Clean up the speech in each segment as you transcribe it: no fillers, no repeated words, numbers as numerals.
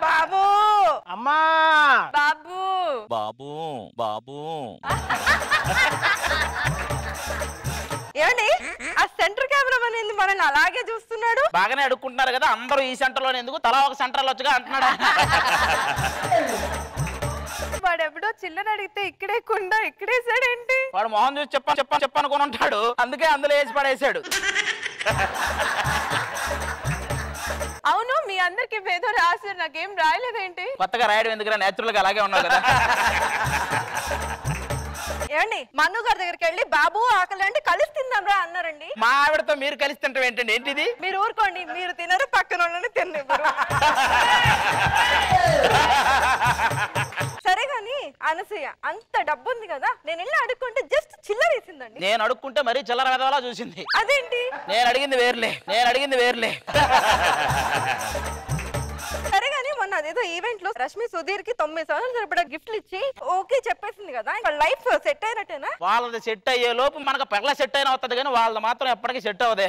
బాబు అమ్మా బాబు బాబు బాబు ఏమండి ఆ సెంటర్ కెమెరామన్ ఏంది మనల్ని అలాగే చూస్తున్నాడు? బాగానే అడుక్కుంటున్నారు కదా అందరూ ఈ సెంటర్ లో ఎందుకు తలా ఒక సెంటర్ లో వచ్చుగా అంటున్నాడు. వాడు ఎప్పుడో చిల్లర అడిగితే ఇక్కడే కుండా ఇక్కడేసాడేంటి? వాడు మొహం చూసి చెప్పనుకొని ఉంటాడు, అందుకే అందులో వేసి పడేసాడు. అవును, మీ అందరికి ఏదో రాశారు, నాకేం రాయలేదేంటి? కొత్తగా రాయడం ఎందుకు, నేచురల్ గా అలాగే ఉన్నావు కదా. ఏమండి మన్ను గారి దగ్గరికి వెళ్ళి బాబు ఆకలి అంటే కలిసి తిందాంరా అన్నారండి. మా ఆవిడతో మీరు కలిసి తింటాం ఏంటండి? ఏంటిది? మీరు ఊరుకోండి, మీరు తినరు పక్కన వాళ్ళని తిన్నారు. సరే గాని అనసూయ అంత డబ్బు ఉంది కదా, నేను వెళ్ళి అడుక్కుంటే జస్ట్ చిల్లర వేసిందండి. నేను అడుక్కుంటే మరీ చిల్లర వెదవలా చూసింది. అదేంటి? నేను అడిగింది వేర్లే. సరే గాని మొన్న అదేదో ఈవెంట్ లో రష్మి సుధీర్ కి 9 సంవత్సరాలు సరిపడా గిఫ్ట్లు ఇచ్చి ఓకే చెప్పేసింది కదా, లైఫ్ సెట్ అయినట్టేనా? వాళ్ళది సెట్ అయ్యే లోపు మనకు పెగల సెట్ అయినా అవుతుంది కానీ వాళ్ళది మాత్రం ఎప్పటికీ సెట్ అవ్వదే.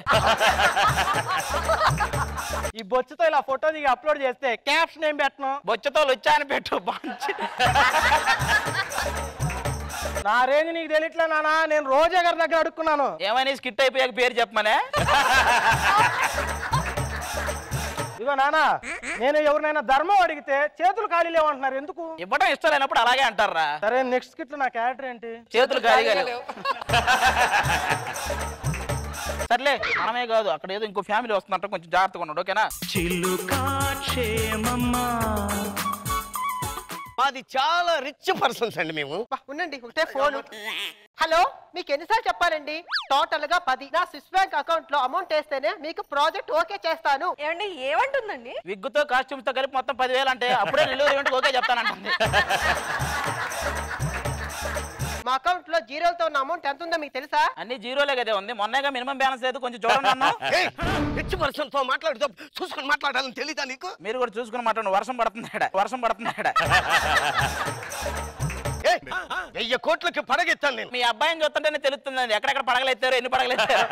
ఈ బొచ్చుతో ఇలా ఫోటో దిగి అప్లోడ్ చేస్తే క్యాప్షన్ ఏం పెట్టను? బొచ్చతో లుచ్చా అని పెట్టు. నా రేంజ్ నీకు తెలియట్లే నానా, నేను రోజా గారి దగ్గర అడుక్కున్నాను. ఏమైనా స్కిట్ అయిపోయాక పేరు చెప్పమనే. ఇగో నానా, నేను ఎవరినైనా ధర్మం అడిగితే చేతులు ఖాళీ లేవంటున్నారు, ఎందుకు? ఇవ్వడం ఇష్టం లేనప్పుడు అలాగే అంటారా? సరే నెక్స్ట్ స్కిట్ లో నా క్యారెక్టర్ ఏంటి? చేతులు ఖాళీగా లేవు. సర్లే మనమే కాదు, అక్కడ ఏదో ఇంకో ఫ్యామిలీ వస్తుందంట, కొంచెం జాగ్రత్తగా ఉన్నాడు. ఓకేనా? మాది చాలా రిచ్ పర్సన్స్ అండి మేము. ఉండండి ఒకటే ఫోన్. హలో, మీకు ఎన్నిసార్లు చెప్పారండి? టోటల్ గా 10 నా స్విస్ బ్యాంక్ అకౌంట్ లో అమౌంట్ వేస్తేనే మీకు ప్రాజెక్ట్ ఓకే చేస్తాను. ఏమండి ఏమంటుందండి? విగ్గుతో కాస్ట్యూమ్స్ తో కలిపి మొత్తం 10,000 అంటే అప్పుడే డెలివరీ ఓకే చెప్తానంటుంది. మా అకౌంట్ లో జీరోలతో ఉన్న అమౌంట్ ఎంత ఉందో మీకు తెలుసా? అన్ని జీరోలే కదా ఉంది, మొన్నగా మినిమం బ్యాలెన్స్ లేదు, కొంచెం చూడండి అన్నా. రిచ్ పర్సన్ తో మాట్లాడుతూ చూసుకొని మాట్లాడాలని తెలీదా నీకు? మీరు కూడా చూసుకుని మాట్లాడండి. వర్షం పడుతుంది. 1000 కోట్లకి పడగెత్తాను నేను. మీ అబ్బాయిని చూస్తుంటేనే తెలుస్తుందండి ఎక్కడెక్కడ పడగలెత్తారు, ఎన్ని పడగలెత్తారు.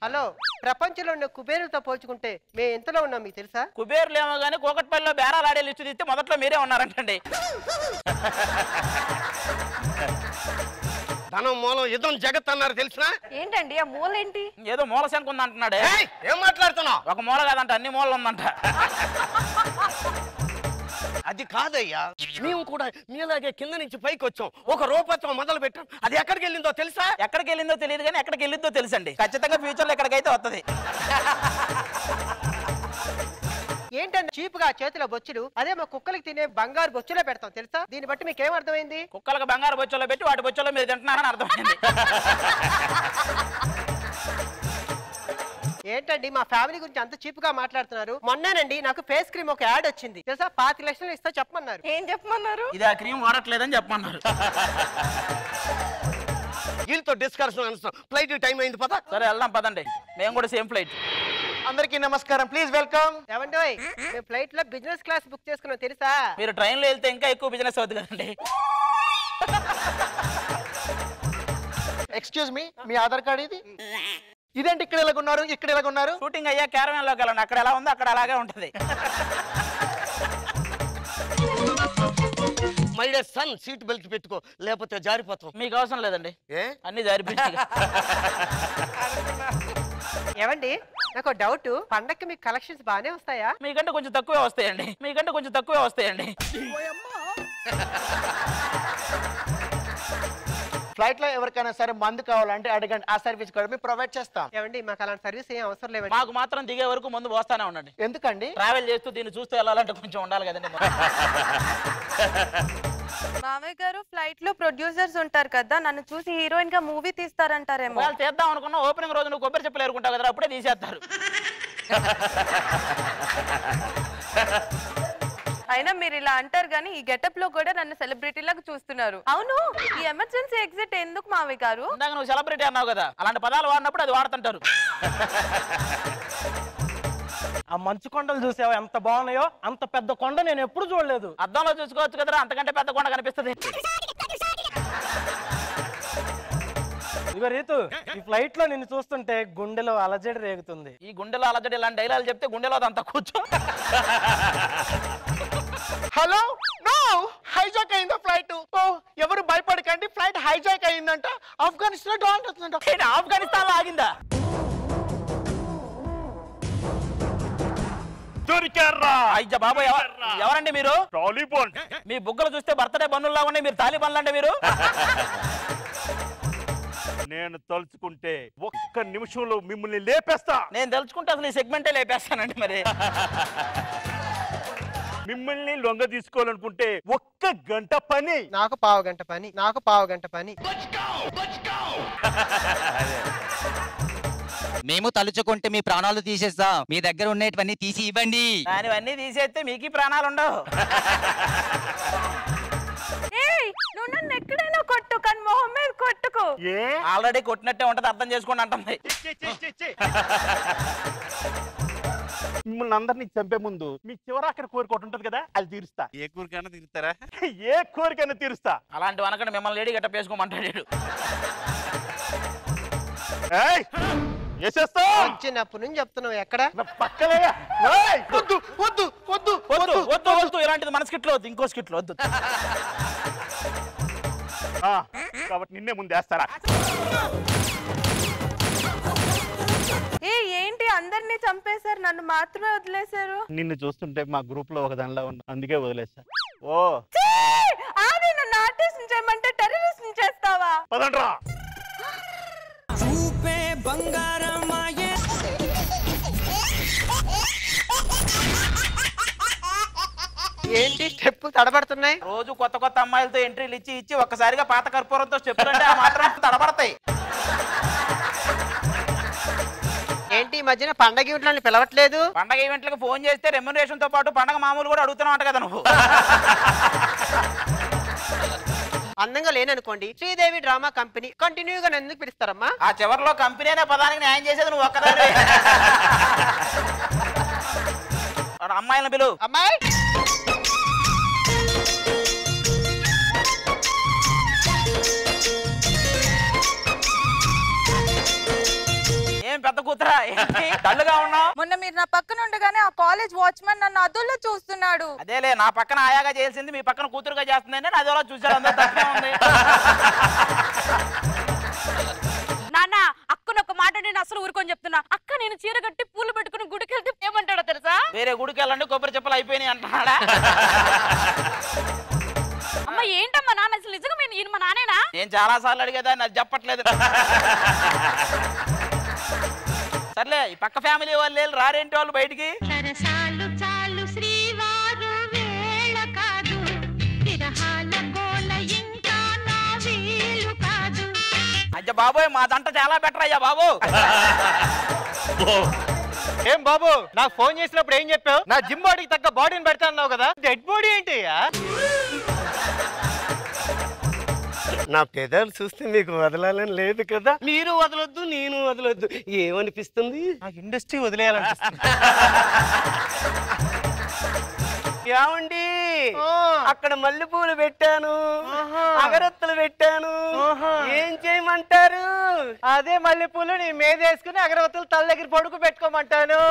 హలో, ప్రపంచంలో ఉన్న కుబేరులతో పోల్చుకుంటే మేము ఎంతలో ఉన్నాం మీకు తెలుసా? కుబేర్లు ఏమో కానీ కోకట్పల్లిలో బేరాలు ఆడే లిస్టు తీస్తే మొదట్లో మీరే ఉన్నారంటండి. ధనం మూలం యుద్ధం జగత్ అన్నారు తెలుసా? ఏంటండి ఆ మూలేంటి? ఏదో మూల శంకు ఉంది అంటున్నాడే. ఏం మాట్లాడుతున్నావు? ఒక మూల కాదంట, అన్ని మూలలు ఉందంట. అది కాదయ్యా, మేము కూడా మీలాగే కింద నుంచి పైకి వచ్చాం, ఒక రూపాయతో మొదలు పెట్టాం. అది ఎక్కడికి వెళ్ళిందో తెలుసా? ఎక్కడికి వెళ్ళిందో తెలియదు కానీ ఎక్కడికి వెళ్ళిందో తెలుసండి. ఖచ్చితంగా ఫ్యూచర్ లో ఎక్కడికైతే వస్తుంది. ఏంటంటే చీప్ గా చేతిలో బొచ్చులు, అదే మా కుక్కలకి తినే బంగారు బొచ్చులో పెడతాం తెలుసా? దీన్ని బట్టి మీకు ఏం అర్థమైంది? కుక్కలకు బంగారు బొచ్చలో పెట్టి వాటి బొచ్చలో మీరు తింటున్నారని అర్థమైంది. ఏంటండి మా ఫ్యామిలీ గురించి అంత చీప్ గా మాట్లాడుతున్నారు? మొన్నేనండి నాకు ఫేస్ క్రీమ్ ఒక యాడ్ వచ్చింది తెలుసా, 5 లక్షలు ఇస్తా చెప్పమన్నారు. ఏం చెప్పమన్నారు? ఇది ఆ క్రీమ్ వాడట్లేదని చెప్పమన్నారు. వీళ్ళతో డిస్కషన్ అనుస్తాం. ఫ్లైట్ టైం అయింది, పద. సరే వెళ్దాం పదండి, మేము కూడా సేమ్ ఫ్లైట్. అందరికీ నమస్కారం, ప్లీజ్ వెల్కమ్. ఏమండోయ్, మేము ఫ్లైట్ లో బిజినెస్ క్లాస్ బుక్ చేసుకున్నాం తెలుసా? మీరు ట్రైన్ లో వెళ్తే ఇంకా ఎక్కువ బిజినెస్ అవుతుంది కదండి. ఎక్స్క్యూజ్ మీ, మీ ఆధార్ కార్డ్ ఇది? ఇదేంటి ఇక్కడ ఎలాగున్నారు? షూటింగ్ అయ్యా క్యారవాన్ లోకి వెళ్ళండి, అక్కడ ఎలా ఉందో అక్కడ అలాగే ఉంటది. My dear son, seat belt పెట్టుకో లేకపోతే జారిపోతాం. మీకు అవసరం లేదండి, అన్ని జారిపోయాయి. ఏమండి నాకు డౌట్, పండక్కి మీకు కలెక్షన్స్ బాగానే వస్తాయా? మీకంటే కొంచెం తక్కువే వస్తాయండి. ఫ్లైట్ లో ఎవరికైనా సరే మందు కావాలంటే అడగండి, ఆ సర్వీస్ కూడా మేము ప్రొవైడ్ చేస్తాం. ఏమండి మాకు అలాంటి సర్వీస్ ఏం అవసరం లేవండి. మాకు మాత్రం దిగే వరకు ముందు పోస్తానే ఉండండి. ఎందుకండి? ట్రావెల్ చేస్తూ దీన్ని చూస్తూ వెళ్ళాలంటే కొంచెం ఉండాలి కదండి. మామయ్య గారు ఫ్లైట్ లో ప్రొడ్యూసర్స్ ఉంటారు కదా, నన్ను చూసి హీరోయిన్ గా మూవీ తీస్తారంటారేమో. వాళ్ళు తీద్దాం అనుకున్నా ఓపెనింగ్ రోజు నువ్వు కొబ్బరి చెప్పులు ఎరుకుంటావు కదా, అప్పుడే తీసేస్తారు. అయినా మీరు ఇలా అంటారు కానీ ఈ గెటప్ లో కూడా నన్ను సెలబ్రిటీ లాగా చూస్తున్నారు. అవును, ఈ ఎమర్జెన్సీ ఎగ్జిట్ ఎందుకు మామయ్య గారు? ఇందాక నువ్వు సెలబ్రిటీ అన్నావు కదా, అలాంటి పదాలు వాడినప్పుడు అది వాడుతుంటారు. ఆ మంచు కొండలు చూసావా ఎంత బాగున్నాయో? అంత పెద్ద కొండ నేను ఎప్పుడు చూడలేదు. అద్దంలో చూసుకోవచ్చు కదరా, అంతకంటే పెద్ద కొండ కనిపిస్తుంది. ఇగో రీతు, ఈ ఫ్లైట్ లో నిన్ను చూస్తుంటే గుండెలో అలజడి రేగుతుంది. ఈ గుండెలో అలజడి ఇలాంటి డైలాగులు చెప్తే గుండెలో అదంతా కూర్చో. హలో, నో హైజాక్ అయిందా ఫ్లైట్? ఓ ఎవరు భయపడకండి, ఫ్లైట్ హైజాక్ అయిందంట. ఆఫ్ఘనిస్తాన్ ఆఫ్ఘనిస్తాన్ లో ఆగిందా? అయ్యా బాబు, ఎవరండి మీరు? టాలీబాన్. మీ బుగ్గలు చూస్తే బర్త్డే బన్నుల్లా ఉన్నాయి, మీరు తాలిబాన్లు అంటే మీరు? నేను తలుచుకుంటే ఒక్క నిమిషంలో మిమ్మల్ని లేపేస్తా. నేను తెలుసుకుంటే అసలు ఈ సెగ్మెంటే లేపేస్తానండి. మరి మిమ్మల్ని లొంగ తీసుకోవాలనుకుంటే ఒక్క గంట పని. నాకు పావు గంట పని. మేము తలుచుకుంటే మీ ప్రాణాలు తీసేస్తాం. మీ దగ్గర ఉండేటివన్నీ తీసి ఇవ్వండి. దానివన్నీ తీసేస్తే మీకు ప్రాణాలు ఉండవు. నువ్వు నన్ను ఎక్కడైనా కొట్టు, కానీ మొహం మీద కొట్టుకో. ఆల్రెడీ కొట్టినట్టే ఉంటది, అర్థం చేసుకోండి అంటుంది. మిమ్మల్ని అందరినీ చంపే ముందు మీ చివరాఖరి కోరిక ఒకటి ఉంటది కదా, అది తీరుస్తా. ఏ కోరికైనా తీరుస్తారా? ఏ కోరికైనా తీరుస్తా. అలాంటి వనకండి మిమ్మల్ని లేడీ గట్ట పేసుకోమంటాడు. వచ్చినప్పుడు నుంచి చెప్తున్నావు ఎక్కడ పక్కలే. వద్దు వద్దు వద్దు వద్దు వద్దు వద్దు, ఇలాంటిది మన స్కిట్లో వద్దు, ఇంకో స్కిట్లో వద్దు. కాబట్టి నిన్నే ముందేస్తారా? ఏంటి అందరినీ చంపేశారు, నన్ను మాత్రమే వదిలేశారు? నిన్ను చూస్తుంటే మా గ్రూప్ లో ఒక దానిలో ఉన్నా, అందుకే వదిలేసా. ఓ అది నన్ను ఆర్టిస్ట్ చేయమంటే టెర్రరిస్ట్ చేస్తావా? పదండ్రా. ఏంటి స్టెప్ తడబడుతున్నాయి? రోజు కొత్త కొత్త అమ్మాయిలతో ఎంట్రీలు ఇచ్చి ఒక్కసారిగా పాత కర్పూరంతో స్టెప్పులంటే ఆ మాత్రం తడబడతాయి. ఏంటి ఈ మధ్యన పండగ ఈవెంట్లను పిలవట్లేదు? పండగ ఈవెంట్లకు ఫోన్ చేస్తే రెమ్యునరేషన్ తో పాటు పండగ మామూలు కూడా అడుగుతున్నావు అంట కదా నువ్వు. అందంగా లేననుకోండి, శ్రీదేవి డ్రామా కంపెనీ కంటిన్యూగా ఎందుకు పిలుస్తారమ్మా? ఆ చివరిలో కంపెనీ అనే పదానికి న్యాయం చేసేది నువ్వు ఒక్కదాని. అమ్మాయిలను పిలు. అమ్మాయి ఏం పెద్ద కూతురా, డల్లుగా ఉన్నావు? మొన్న మీరు నా పక్కన ఉండగానే ఆ కాలేజ్ వాచ్మెన్ నన్ను అదుల్లో చూస్తున్నాడు. అదేలే, నా పక్కన ఆయాగా చేయాల్సింది మీ పక్కన కూతురుగా చేస్తుందని అది అలా చూసాడు. అందరూ తప్పే ఉంది. నాన్న అక్కను ఒక మాట నేను అసలు ఊరుకొని చెప్తున్నా. అక్క నేను చీర కట్టి పూలు పెట్టుకుని గుడికి వెళ్తే ఏమంటాడో తెలుసా? వేరే గుడికి వెళ్ళండి, కొబ్బరి చెప్పలు అయిపోయినాయి అంటున్నాడా? అమ్మ ఏంటమ్మా నాన్న, అసలు నిజంగా ఈయన మా నానేనా? నేను చాలా సార్లు అడిగేదా, నాకు చెప్పట్లేదు. సర్లే, ఈ పక్క ఫ్యామిలీ వాళ్ళు రారేంటి వాళ్ళు బయటికి? సరసాలు చాలు శ్రీవారు వేళ కాదు, విరహాల గోల ఇంకా నా వీలు కాదు. అయ్యా బాబోయ్, మా దంట చాలా బెటర్ అయ్యా బాబు. ఏం బాబు, నాకు ఫోన్ చేసినప్పుడు ఏం చెప్పావు? నా జిమ్ బాడీకి తగ్గ బాడీని పెడతా అన్నావు కదా, డెడ్ బాడీ ఏంటి? నా పెదాలు చూస్తే మీకు వదలాలని లేదు కదా? మీరు వదలొద్దు, నేను వదలొద్దు. ఏమనిపిస్తుంది? నాకు ఇండస్ట్రీ వదిలేయాలనిపిస్తుంది. ఏమండి, అక్కడ మల్లెపూలు పెట్టాను, అగరత్తులు పెట్టాను, ఏం చేయమంటారు? అదే మల్లెపూలు నీ మీద వేసుకుని అగరవత్తులు తల దగ్గర పడుకు పెట్టుకోమంటాను.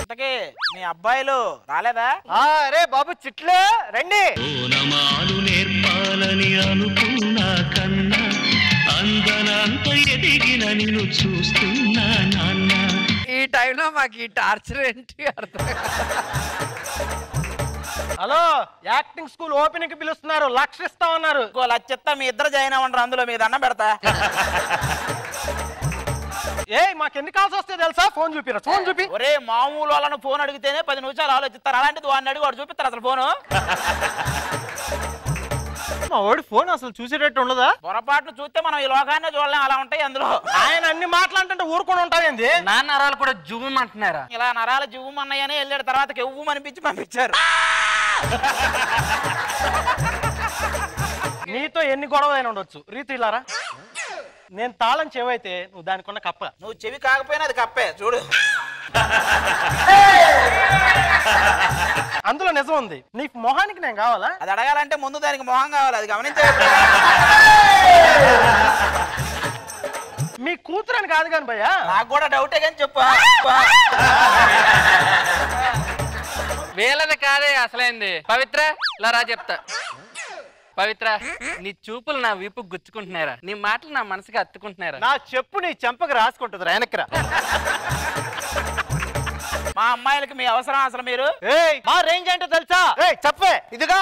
ఇంతకీ మీ అబ్బాయిలు రాలేదా? అరే బాబు చిట్లే రండి. నేర్పాలని అనుకున్నా కన్నా అందనంత ఎదిగిన నిన్ను చూస్తున్నా నాన్న. ఈ టైంలో మాకు ఈ టార్చర్ ఏంటి అర్థం? హలో, యాక్టింగ్ స్కూల్ ఓపెనింగ్ కి పిలుస్తున్నారు, లక్షిస్తా ఉన్నారు. ఇంకో లచ్చిత్తా మీ ఇద్దరు జాయిన్ అవ్వండి, అందులో మీ దండం పెడతా. మాకెన్ని కాల్స్ వస్తే తెలుసా? ఫోన్ చూపిరా, ఫోన్ చూపి. ఒరే, మామూలు వాళ్ళను ఫోన్ అడిగితేనే 10 నిమిషాలు ఆలోచిస్తారు, అలాంటిది వాడిని అడిగి వాడు చూపిస్తారు అసలు ఫోను. మా వాడు ఫోన్ అసలు చూసేటట్టు ఉండదా? పొరపాటును చూస్తే మనం ఈ లోకాన్ని చూడలేం, అలా ఉంటాయి అందులో. ఆయన అన్ని మాట్లాడుతుంటే ఊరుకొని ఉంటాయండి. నా నరాలు కూడా జువ్వమంటున్నారా? ఇలా నరాలు జువ్వమన్నాయని వెళ్ళాడు, తర్వాత ఎవ్వు అనిపించి పంపించారు. నీతో ఎన్ని గొడవలైనా ఉండొచ్చు, రీతి ఇలారా. నేను తాళం చెవైతే నువ్వు దానికున్న కప్ప. నువ్వు చెవి కాకపోయినా అది కప్పే చూడు. అందులో నిజం ఉంది. నీ మొహానికి నేను కావాలా? అది అడగాలంటే ముందు దానికి మొహం కావాలి, అది గమనించే. మీ కూతురని కాదు కాని భయ్యా, నాకు కూడా డౌటే కానీ చెప్పు. వీళ్ళది కాదే అసలైంది. పవిత్ర ఇలా రా చెప్తా. పవిత్ర, నీ చూపులు నా వీపు గుచ్చుకుంటున్నారా? నీ మాటలు నా మనసుకి అత్తుకుంటున్నారా? నా చెప్పు నీ చెంపకు రాసుకుంటుంది వెనక్రా. మా అమ్మాయిలకి మీ అవసరం అసలు మీరు? మా రేంజ్ ఏంటో తెలుసా? చెప్పే. ఇదిగా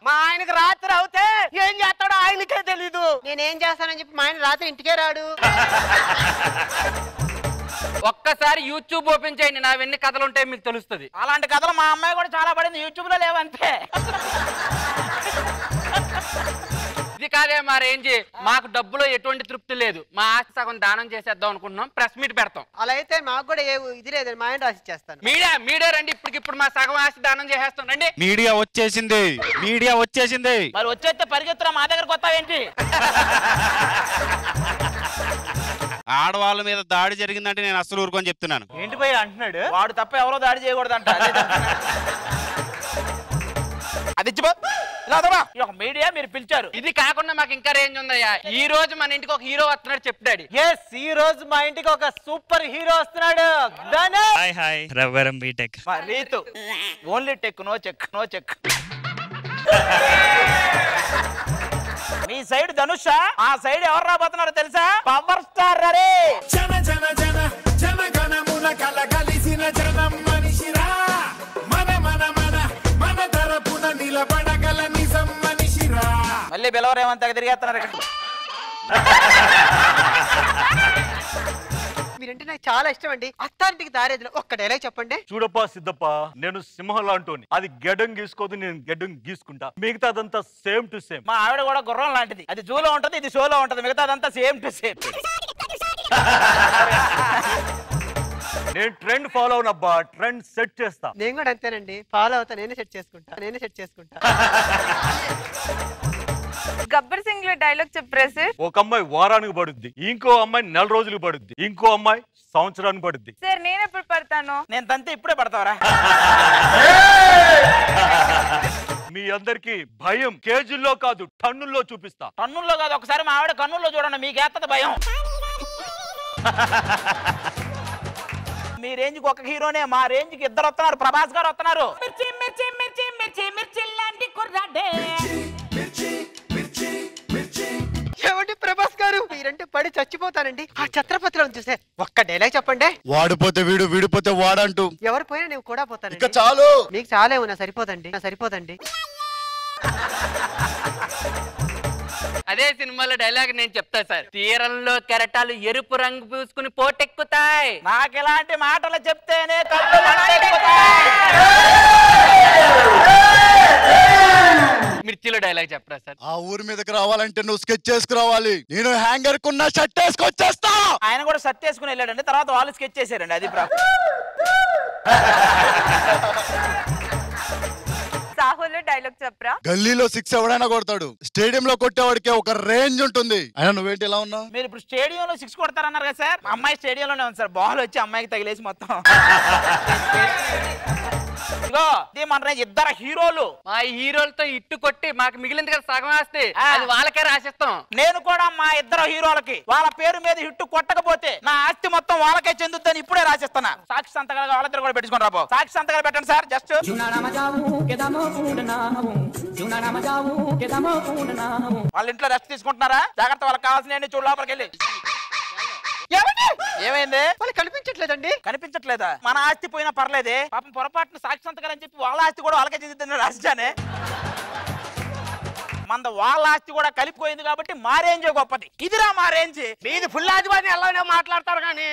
మా ఆయనకి రాత్రి అవుతే ఏం చేస్తాడో ఆయనకే తెలీదు. నేనేం చేస్తానని చెప్పి మా ఆయన రాత్రి ఇంటికే రాడు. ఒక్కసారి యూట్యూబ్ ఓపెన్ చేయండి, నావెన్ని కథలు ఉంటాయి మీకు తెలుస్తుంది. అలాంటి కథలు మా అమ్మాయి కూడా చాలా పడింది, యూట్యూబ్ లో లేవంతే. ఇది కాదే మా రేంజ్. మాకు డబ్బులో ఎటువంటి తృప్తి లేదు. మా ఆస్తి సగం దానం చేసేద్దాం అనుకుంటున్నాం. ప్రెస్ మీట్ పెడతాం. అలా అయితే మాకు కూడా ఇది లేదు, మా ఆయన రాసి చేస్తాను. మీడియా రండి, ఇప్పటికిప్పుడు మా సగం ఆస్తి దానం చేసేస్తాం రండి. మీడియా వచ్చేసింది. మరి వచ్చేస్తే పరిగెత్తురా, మా దగ్గరకు వస్తావేంటి? ఆడవాళ్ళ మీద దాడి జరిగిందంటే నేను అసలు ఊరుకొని చెప్తున్నాను. ఏంటి భయ్య అంటున్నాడు? వాడు తప్ప ఎవరో దాడి చేయకూడదంట. అది మీడియా మీరు పిలిచారు. ఇది కాకుండా మాకు ఇంకా రేంజ్ ఉందయ్యా. ఈ రోజు మన ఇంటికి ఒక హీరో వస్తున్నాడు చెప్తాడు. ఎస్, ఈ రోజు మా ఇంటికి ఒక సూపర్ హీరో వస్తున్నాడు. హాయ్ రవ్వరం BTech. Ritu only tech, no check. మీ సైడ్ ధనుష, ఆ సైడ్ ఎవరు రాబోతున్నారో తెలుసా? పవర్ స్టార్ రే. జన జన జన జన గణమున కలగలిసిన జనం మనిషిరా. మన మన మన మన తరపున నిలబడగల నిజం మనిషిరా. మళ్ళీ బిలవరేమంత తిరిగేస్తున్నారు ఇక్కడ. మీరంటే నాకు చాలా ఇష్టం అండి. అత్తారింటికి దారేదిలో ఒక్క డైలాగ్ చెప్పండి. చూడప్పా సిద్ధప్ప, నేను సింహం లాంటోని. అది గెడం గీసుకోదు, నేను గెడం గీసుకుంటా. మిగతాదంతా సేమ్ టు సేమ్. మా ఆవిడ కూడా గుర్రం లాంటిది. అది జూలో ఉంటది, ఇది షోలో ఉంటది. మిగతాదంతా సేమ్ టు సేమ్. నేను ట్రెండ్ ఫాలో అవునబ్బా, ట్రెండ్ సెట్ చేస్తా. నేను కూడా అంతేనండి, ఫాలో అవుతా. నేనే సెట్ చేసుకుంటా. గబ్బర్ సింగ్ లో డైలాగ్ చెప్పరా సార్? ఒక అమ్మాయి వారానికి పడుద్ది, ఇంకో అమ్మాయి 4 రోజులు పడుద్ది, ఇంకో అమ్మాయి సంవత్సరానికి పడుద్ది. సార్ నేను ఎప్పుడు పడతాను? నేను తంతే ఇప్పుడే పడతావరా? మీ అందరికి భయం కేజీల్లో కాదు టన్నుల్లో చూపిస్తా. టన్నుల్లో కాదు, ఒకసారి మా ఆవిడ కన్నుల్లో చూడండి, మీకేత్తది భయం. మీ రేంజ్ కి ఒక హీరోనే, మా రేంజ్ కి 2 వస్తున్నారు. ప్రభాస్ గారు వస్తున్నారు. ఏమండి ప్రభాస్ గారు, మీరంటే పడి చచ్చిపోతానండి. ఆ ఛత్రపతిలో చూసే ఒక్క డైలాగ్ చెప్పండి. వాడిపోతే వీడు, వీడిపోతే వాడంటూ. ఎవరు పోయినా నేను కూడా పోతాను. ఇంకా చాలు. మీకు చాలే ఉన్నా సరిపోదండి. అదే సినిమాలో డైలాగ్ నేను చెప్తా సార్. తీరంలో కెరటాలు ఎరుపు రంగు పూసుకుని పోటెక్కుతాయి. నాకు ఇలాంటి మాటలు చెప్తేనే కళ్ళు మంటెక్కుతాయి. మిర్చిలో డైలాగ్ చెప్పరా సార్? ఆ ఊరి మీదకి రావాలంటే నువ్వు స్కెచ్ చేసుకురావాలి. నేను హ్యాంగర్ కున్న షర్ట్ వేసుకొచ్చేస్తా. ఆయన కూడా షర్ట్ వేసుకుని వెళ్ళాడండి, తర్వాత వాళ్ళు స్కెచ్ చేశారండి. అది సాహోలో డైలాగ్ చెప్పరా? గల్లీలో 6 ఎవడైనా కొడతాడు, స్టేడియం లో కొట్టేవాడికి ఒక రేంజ్ ఉంటుంది. అయినా నువ్వేంటి ఇలా ఉన్నావు? మీరు ఇప్పుడు స్టేడియంలో 6 కొడతారన్నారు కదా సార్. మా అమ్మాయి స్టేడియంలోనే ఉంది సార్. బాల్ వచ్చి అమ్మాయికి తగిలేసి మొత్తం. మన రేంజ్ 2 హీరోలు. మా హీరోలతో ఇట్టు కొట్టి మాకు మిగిలింది కదా సగం ఆస్తి, అది వాళ్ళకే రాసిస్తాం. నేను కూడా మా 2 హీరోలకి వాళ్ళ పేరు మీద హిట్టు కొట్టకపోతే నా ఆస్తి మొత్తం వాళ్ళకే చెందుతుందని ఇప్పుడే రాసిస్తున్నా. సాక్షి సంతకాలు వాళ్ళిద్దరు కూడా పెట్టుకుని రాబో. సాక్షి సంతకాలు పెట్టండి సార్. జస్ట్ వాళ్ళ ఇంట్లో రెస్ట్ తీసుకుంటున్నారా? జాగ్రత్త, వాళ్ళకి కావాల్సిన చూడు లోపలికి వెళ్ళి. ఏమైంది? వాళ్ళు కనిపించట్లేదండి. కనిపించట్లేదా? మన ఆస్తి పోయినా పర్లేదే, పాపం పొరపాటున సాక్షి సంతకాలు అని చెప్పి వాళ్ళ ఆస్తి కూడా వాళ్ళకే చెందుతుందని రాసిచానే. మన వాళ్ళ ఆస్తి కూడా కలిపిపోయింది కాబట్టి మా రేంజ్ గొప్పది. ఇదిరా మా రేంజ్. మీది ఫుల్ ఆదివాని అలానే మాట్లాడతారు కానీ.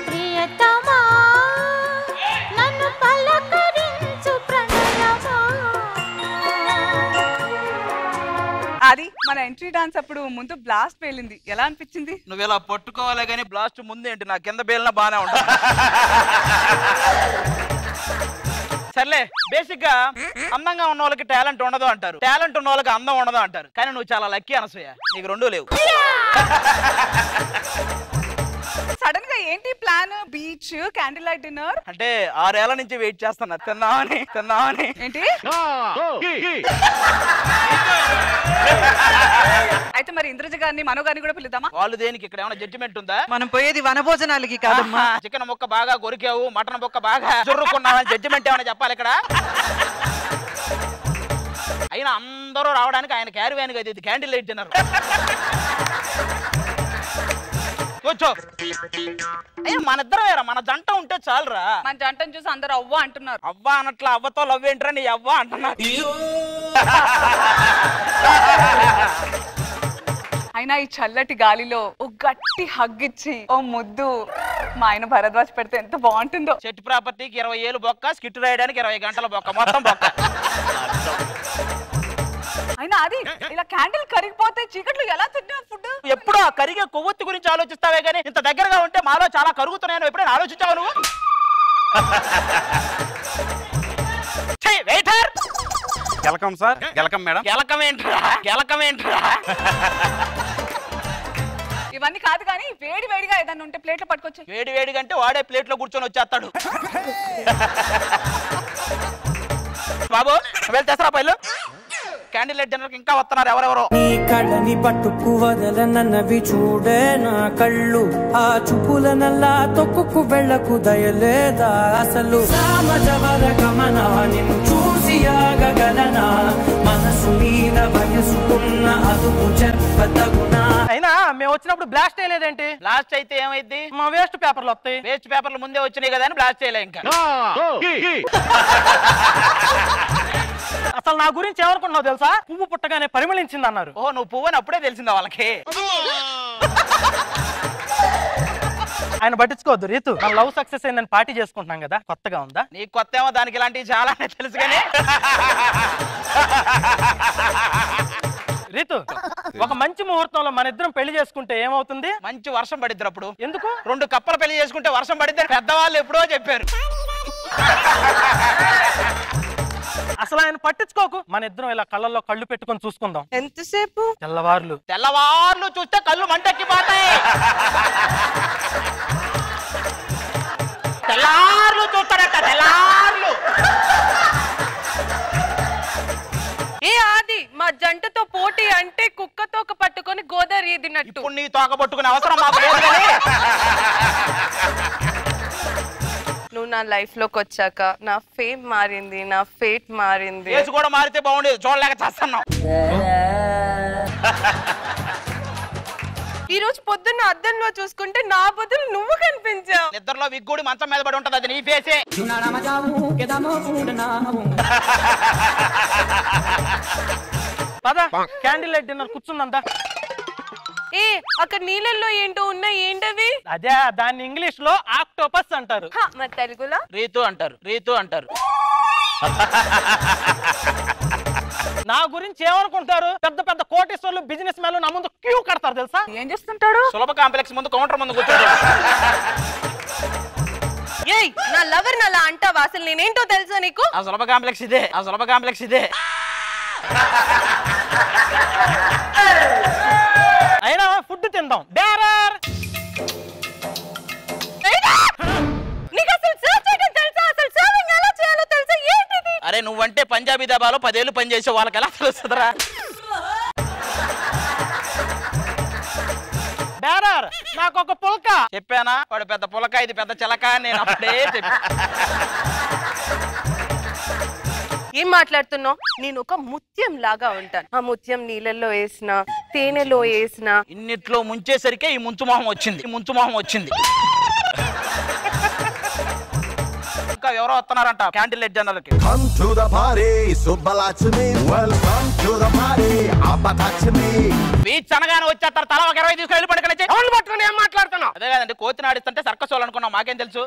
ప్రియతమా నన్ను పలకరించు ప్రణయమా. అది మన ఎంట్రీ డాన్స్ అప్పుడు ముందు బ్లాస్ట్ పేలింది, ఎలా అనిపించింది? నువ్వు ఇలా పట్టుకోవాలే కానీ బ్లాస్ట్ ముందేంటి? నా కింద పేలినా బానే ఉంటా. సర్లే, బేసిక్ గా అందంగా ఉన్న వాళ్ళకి టాలెంట్ ఉండదు అంటారు, టాలెంట్ ఉన్న వాళ్ళకి అందం ఉండదు అంటారు. కానీ నువ్వు చాలా లక్కీ అనసూయ, నీకు రెండూ లేవు. సడన్ గా ఏంటి plan? Beach, candle light dinner అంటే 6 ఏళ్ల నుంచి వెయిట్ చేస్తున్నా తిన్నామని. ఏంటి? అయితే మరి ఇంద్రజ గారిని, మనో గారిని కూడా పిలుద్దామా? వాళ్ళు దేనికి? ఇక్కడ ఏమైనా జడ్జిమెంట్ ఉందా? మనం పోయేది వనభోజనాలకి కాదమ్మా. చికెన్ ముక్క బాగా కొరికావు, మటన్ ముక్క బాగా జుర్రుకున్నావని జడ్జిమెంట్ ఏమైనా చెప్పాలి ఇక్కడ? అయినా అందరూ రావడానికి ఆయన క్యారీ వ్యాన్ కదా, ఇది క్యాండిల్ లైట్ డిన్నర్. కూర్చో. అయ్యా మన ఇద్దరం వేరా, మన జంట ఉంటే చాలురా. మన జంటను చూసి అందరూ అవ్వ అంటున్నారు. అవ్వ అనట్లా, అవ్వతో లవ్ ఏంట్రా నీ అవ్వ అంటున్నారు. అయినా ఈ చల్లటి గాలిలో ఓ గట్టి హగ్ ఇచ్చి ఓ ముద్దు మా ఆయన భరద్వాజ్ పెడితే ఎంత బాగుంటుందో. చెట్టు ప్రాపర్టీకి 20 ఏళ్ళు బొక్క, స్కిట్ రాయడానికి 20 గంటల బొక్క, మొత్తం బొక్క. అయినా అది ఇలా క్యాండిల్ కరిగిపోతే చీకట్లు ఎలా తింటా ఫుడ్? ఎప్పుడు ఆ కరిగే కొవ్వొత్తి గురించి ఆలోచిస్తావే కానీ ఇంత దగ్గరగా ఉంటే మాలో చాలా కరుగుతున్నాయని ఎప్పుడైనా ఆలోచించావు నువ్వు? గెలకం సార్, గెలకం మేడం. గెలకం ఏంట్రా? ఇవన్నీ కాదు కానీ వేడి వేడిగా ఏదన్నా ఉంటే ప్లేట్లో పట్టుకొచ్చి. వేడి వేడిగా అంటే వాడే ప్లేట్లో కూర్చొని వచ్చేస్తాడు. బాబు వెళ్తేస్తారా పైలు? క్యాండిల్ లైట్ డిన్నర్ ఇంకా వస్తున్నారు ఎవరెవరో. నీ కళ్ళని పట్టుకు వదలనన్నవి చూడే నా కళ్ళు, ఆ చూపుల నల్లా తొక్కుకు వెళ్ళకు దయలేదా అసలు? సామజవర గమన నిన్ను చూసి ఆగగలనా, మనసు మీద వయసుకున్న అదుపు చెప్పతగునా? అయినా మేము వచ్చినప్పుడు బ్లాస్ట్ చేయలేదేంటి? బ్లాస్ట్ అయితే ఏమైంది? మా వేస్ట్ పేపర్లు వస్తాయి. వేస్ట్ పేపర్లు ముందే వచ్చినాయి కదా అని బ్లాస్ట్ చేయలే ఇంకా. అసలు నా గురించి ఏమనుకుంటున్నావు తెలుసా? పువ్వు పుట్టగానే పరిమళించింది అన్నారు. ఓ నువ్వు పువ్వు అని అప్పుడే తెలిసిందా వాళ్ళకి? ఆయన పట్టించుకోవద్దు రీతు, మన లవ్ సక్సెస్ అయిందని పార్టీ చేసుకుంటున్నాం కదా, కొత్తగా ఉందా? నీకు కొత్త ఏమో, దానికి ఇలాంటివి చాలా తెలుసు కానీ. రీతు, ఒక మంచి ముహూర్తంలో మన ఇద్దరం పెళ్లి చేసుకుంటే ఏమవుతుంది? మంచి వర్షం పడిద్ది. అప్పుడు ఎందుకు? 2 కప్పలు పెళ్లి చేసుకుంటే వర్షం పడిద్ది అని పెద్దవాళ్ళు ఎప్పుడో చెప్పారు. అసలు ఆయన పట్టించుకోకు, మన ఇద్దరం ఇలా కళ్ళల్లో కళ్ళు పెట్టుకొని చూసుకుందాం. ఎంతసేపు? తెల్లవార్లు చూస్తే కళ్ళు మంటెక్కిపోతాయి. తెల్లార్లు చూస్తాడట, తెల్లార్లు. ఏ ఆది, మా జంటతో పోటీ అంటే కుక్కతో పట్టుకొని గోదావరి ఈదినట్టు. ఇప్పుడు నీ తోక పట్టుకునే అవసరం మాకు లేదు కానీ. నువ్వు నా లైఫ్ లోకి వచ్చాక నా ఫేమ్ మారింది, నా ఫేట్ మారింది. ఫేస్ కూడా మారితే బాగుండేది, చూడలేక చేస్తున్నావు. ఈ రోజు పొద్దున్న అద్దంలో చూసుకుంటే నా బదులు నువ్వు కనిపించావు. నిద్రలో విగ్గుడి మంచం మీద పడి ఉంటది, అది నీ ఫేసే. పద క్యాండిల్ లైట్ డిన్నర్ కూర్చుందంతా. ఏ అక్కడ నీళ్ళల్లో ఏంటో ఉన్నాయి, ఏంటవి? అదే, దాన్ని ఇంగ్లీష్ లో ఆక్టోపస్ అంటారు. మరి తెలుగులో రీతు అంటారు. నా గురించి ఏమనుకుంటారు? పెద్ద పెద్ద కోటేశ్వర్లు, బిజినెస్ మ్యాన్లు నా ముందు క్యూ కడతారు తెలుసా? ఏం చేస్తుంటాడు? సులభ కాంప్లెక్స్ ముందు కౌంటర్ ముందు కూర్చోడు. ఏయ్, నా లవర్ నలా అంటావా? అసలు నేనేంటో తెలుసా నీకు? ఆ సులభ కాంప్లెక్స్ ఇదే. అయినా ఫుడ్ తిందాం. బేరర్, నీకు అసలు సర్వ్ చేయడం తెలుసా? అసలు సర్వింగ్ ఎలా చేయాలో తెలుసా? ఏంటిది? అరే నువ్వంటే పంజాబీ దాబాలో 10 ఏళ్ళు పని చేసే వాళ్ళకి ఎలా తెలుస్తుందిరా? బేరర్, నాకు ఒక పుల్క. చెప్పానా వాడు పెద్ద పులక, ఇది పెద్ద చిలక అని నేను అప్పుడే చెప్పా. ఏం మాట్లాడుతున్నావు? నేను ఒక ముత్యం లాగా ఉంటాను. ఆ ముత్యం నీళ్ళల్లో వేసిన, తేనెలో వేసిన, ఇన్నిట్లో ముంచేసరికే ఈ ముంచు మొహం వచ్చింది. ఇంకా ఎవరో వస్తున్నారంట క్యాండిల్ లైట్ డిన్నర్కి. Come to the party, Subbalaxmi. Welcome to the party, Abbatachmi. Beach అనగానే వచ్చేస్తారు, తల ఒక 20 తీసుకొని వెళ్ళి పడుకొని ఎవరు పట్టుకుని ఏం మాట్లాడుతున్నావు? అదే కదండి, కోతిని ఆడిస్తుంటే సర్కస్ వాళ్ళు అనుకున్నాం, మాకేం తెలుసు.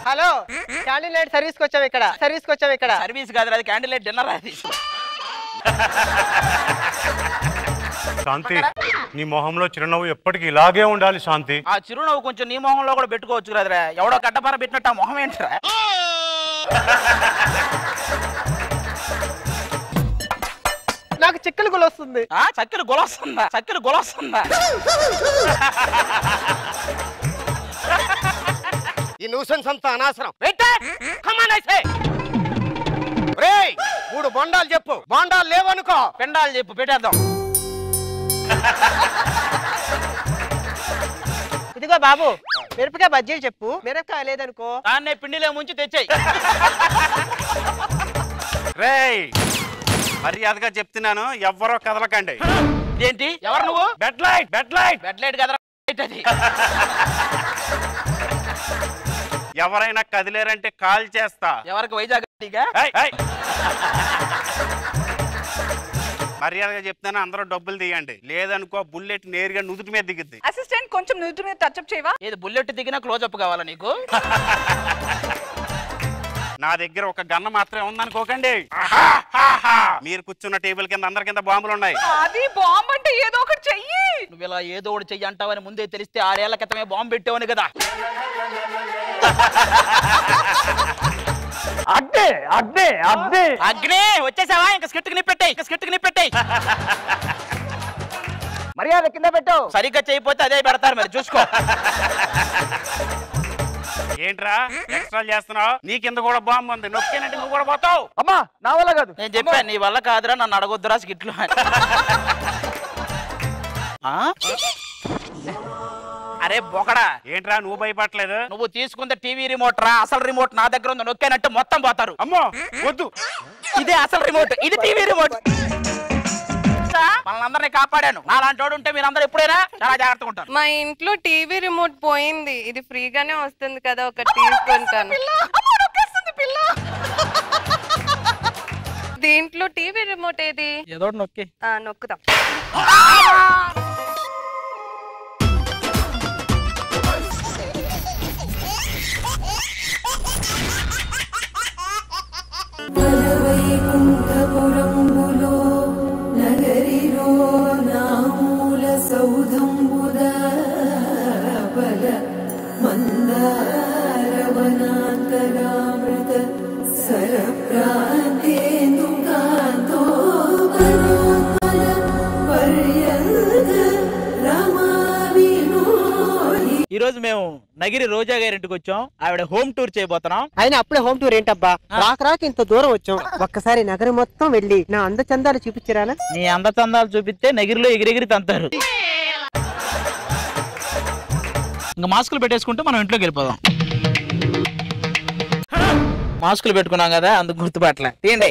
హలో, క్యాండిల్ లైట్ సర్వీస్ కి వచ్చాం ఇక్కడ. సర్వీస్ కాదు, అది క్యాండిల్ లైట్ డిన్నర్. అది శాంతి నీ మొహంలో చిరునవ్వు ఎప్పటికీ ఇలాగే ఉండాలి శాంతి. ఆ చిరునవ్వు కొంచెం నీ మొహంలో కూడా పెట్టుకోవచ్చు కదరా. ఎవడో గడ్డపార పెట్టినట్టు ఆ మొహం ఏంటరా? నాకు చెక్కలు గొలొస్తుంది. చక్కెర గొలొస్తుందా? చక్కెర గొలొస్తుందా? ఈ న్యూసెన్స్ అంతా అనవసరం. రేయ్ 3 బొండాలు చెప్పు. బొండాలు లేవనుకో పెండాలు చెప్పు, పెట్టేద్దాం. ఇదిగో బాబు మిరపకాయ బజ్జీలు చెప్పు. మిరపకాయ లేదనుకో దాన్నే పిండిలో ముంచి తెచ్చాయి. రేయ్ మర్యాదగా చెప్తున్నాను, ఎవ్వరో కదలకండి. ఏంటి? ఎవరు నువ్వు? Bed light bed light bed light కదరా. అది ఎవరైనా కదిలేరంటే కాల్ చేస్తా. ఎవరికి? వైజాగ్. మర్యాదగా చెప్తాను, అందరూ డబ్బులు తీయండి. లేదనుకో బుల్లెట్ నేరుగా నుదుటి మీద దిగుద్ది. అసిస్టెంట్ కొంచెం నుదుటి మీద టచ్అప్ చేయవా? ఏది బుల్లెట్ దిగినా క్లోజప్ కావాలా నీకు? నా దగ్గర ఒక గన్న మాత్రమే ఉందనుకోకండి. మీరు కూర్చున్న టేబుల్ కింద అందరి కింద బాంబులు ఉన్నాయి. అది బాంబు అంటే ఏదో ఒకటి చెయ్యి. నువ్వు ఇలా ఏదో ఒకటి చెయ్యి అంటావని ముందే తెలిస్తే 6 ఏళ్ల క్రితమే బాంబు పెట్టావని కదా. అగ్నే అగ్నే అగ్నే అగ్నే వచ్చేసావా? ఇంకా స్కిట్కి నిప్పెట్టాయి, ఇంకా స్కిట్కి నిప్పెట్టాయి. మర్యాద కింద పెట్టు. సరిగ్గా చేయకపోతే అదే పెడతారు, మరి చూసుకో. ఏంట్రా ఎక్స్ట్రా చేస్తున్నావు? నీ కింద కూడా బాంబు ఉంది, నొక్కేనంటే నువ్వు కూడా పోతావు. అమ్మా నా వల్ల కాదు. నేను చెప్పాను నీ వల్ల కాదురా, నన్ను అడగొద్దురా స్కిట్లు. అరే బొకడా, ఏంట్రా నువ్వు భయపడలేదు? నువ్వు తీసుకుంటే టీవీ రిమోట్ రా. అసలు రిమోట్ నా దగ్గర ఉంది, నొక్కేనంటే మొత్తం పోతారు. అమ్మో వద్దు, ఇదే అసలు రిమోట్, ఇది టీవీ రిమోట్. మనందరినీ కాపాడాను. నాలాంటి వాడు ఉంటే మీరందరూ ఎప్పుడైనా చాలా జాగ్రత్తగా ఉంటారు. మా ఇంట్లో టీవీ రిమోట్ పోయింది. ఇది ఫ్రీగానే వస్తుంది కదా, ఒకటి తీసుకుంటాను. దీంట్లో టీవీ రిమోట్ ఏది? ఏదో నొక్కి నొక్కుదాం. వైకుంఠపురంబులో నగరిలో నామూల సౌధంబుద బల మందారవనాంతరామృత సరప్రాంతేందుకాంతో మనోమల పర్యంత రమా వినోయి. ఈ రోజు మేము నగిరి రోజా గారి ఇంటికి వచ్చాం. ఆవిడ హోమ్ టూర్ చేయబోతున్నాం. అయినా అప్పుడే హోమ్ టూర్ ఏంటబ్బా? రాక ఇంత దూరం వచ్చాం. ఒక్కసారి నగరం మొత్తం వెళ్ళి నా అందచందాలు చూపించరానా? నీ అందచందాలు చూపిస్తే నగిరిలో ఎగిరెగిరి తంతారు. ఇంకా మాస్కులు పెట్టేసుకుంటే మనం ఇంట్లోకి వెళ్ళిపోదాం. మాస్కులు పెట్టుకున్నాం కదా, అందుకు గుర్తుపట్టలే. తీయండి.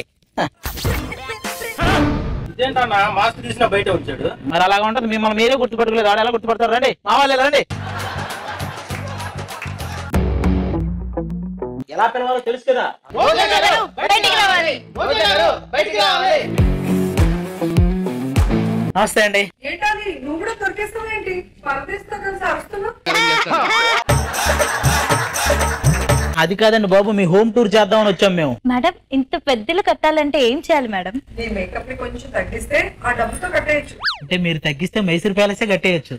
ఇదేంటన్నా మాస్క్ తీసిన బయట వచ్చాడు? మరి అలాగా ఉంటుంది. మిమ్మల్ని మీరే గుర్తుపట్టుకోలేదు, ఆడ ఎలా గుర్తుపడతారు? రండి మా వాళ్ళు రండి. ఎలా పిలవాలో తెలుసు కదా. నమస్తే అండి. ఏంటది నువ్వు కూడా దొరికేస్తావు ఏంటి? పరదేశంతో కలిసి అరుస్తున్నావు. అది కాదండి బాబు, మీ హోమ్ టూర్ చేద్దామని వచ్చాం మేము. మేడం ఇంత పెద్దలు కట్టాలంటే ఏం చేయాలి మేడం? నీ మేకప్ ని కొంచెం తగ్గిస్తే ఆ డబ్బుతో కట్టేయచ్చు. అంటే మీరు తగ్గిస్తే మైసూర్ ప్యాలెసే కట్టేయచ్చు.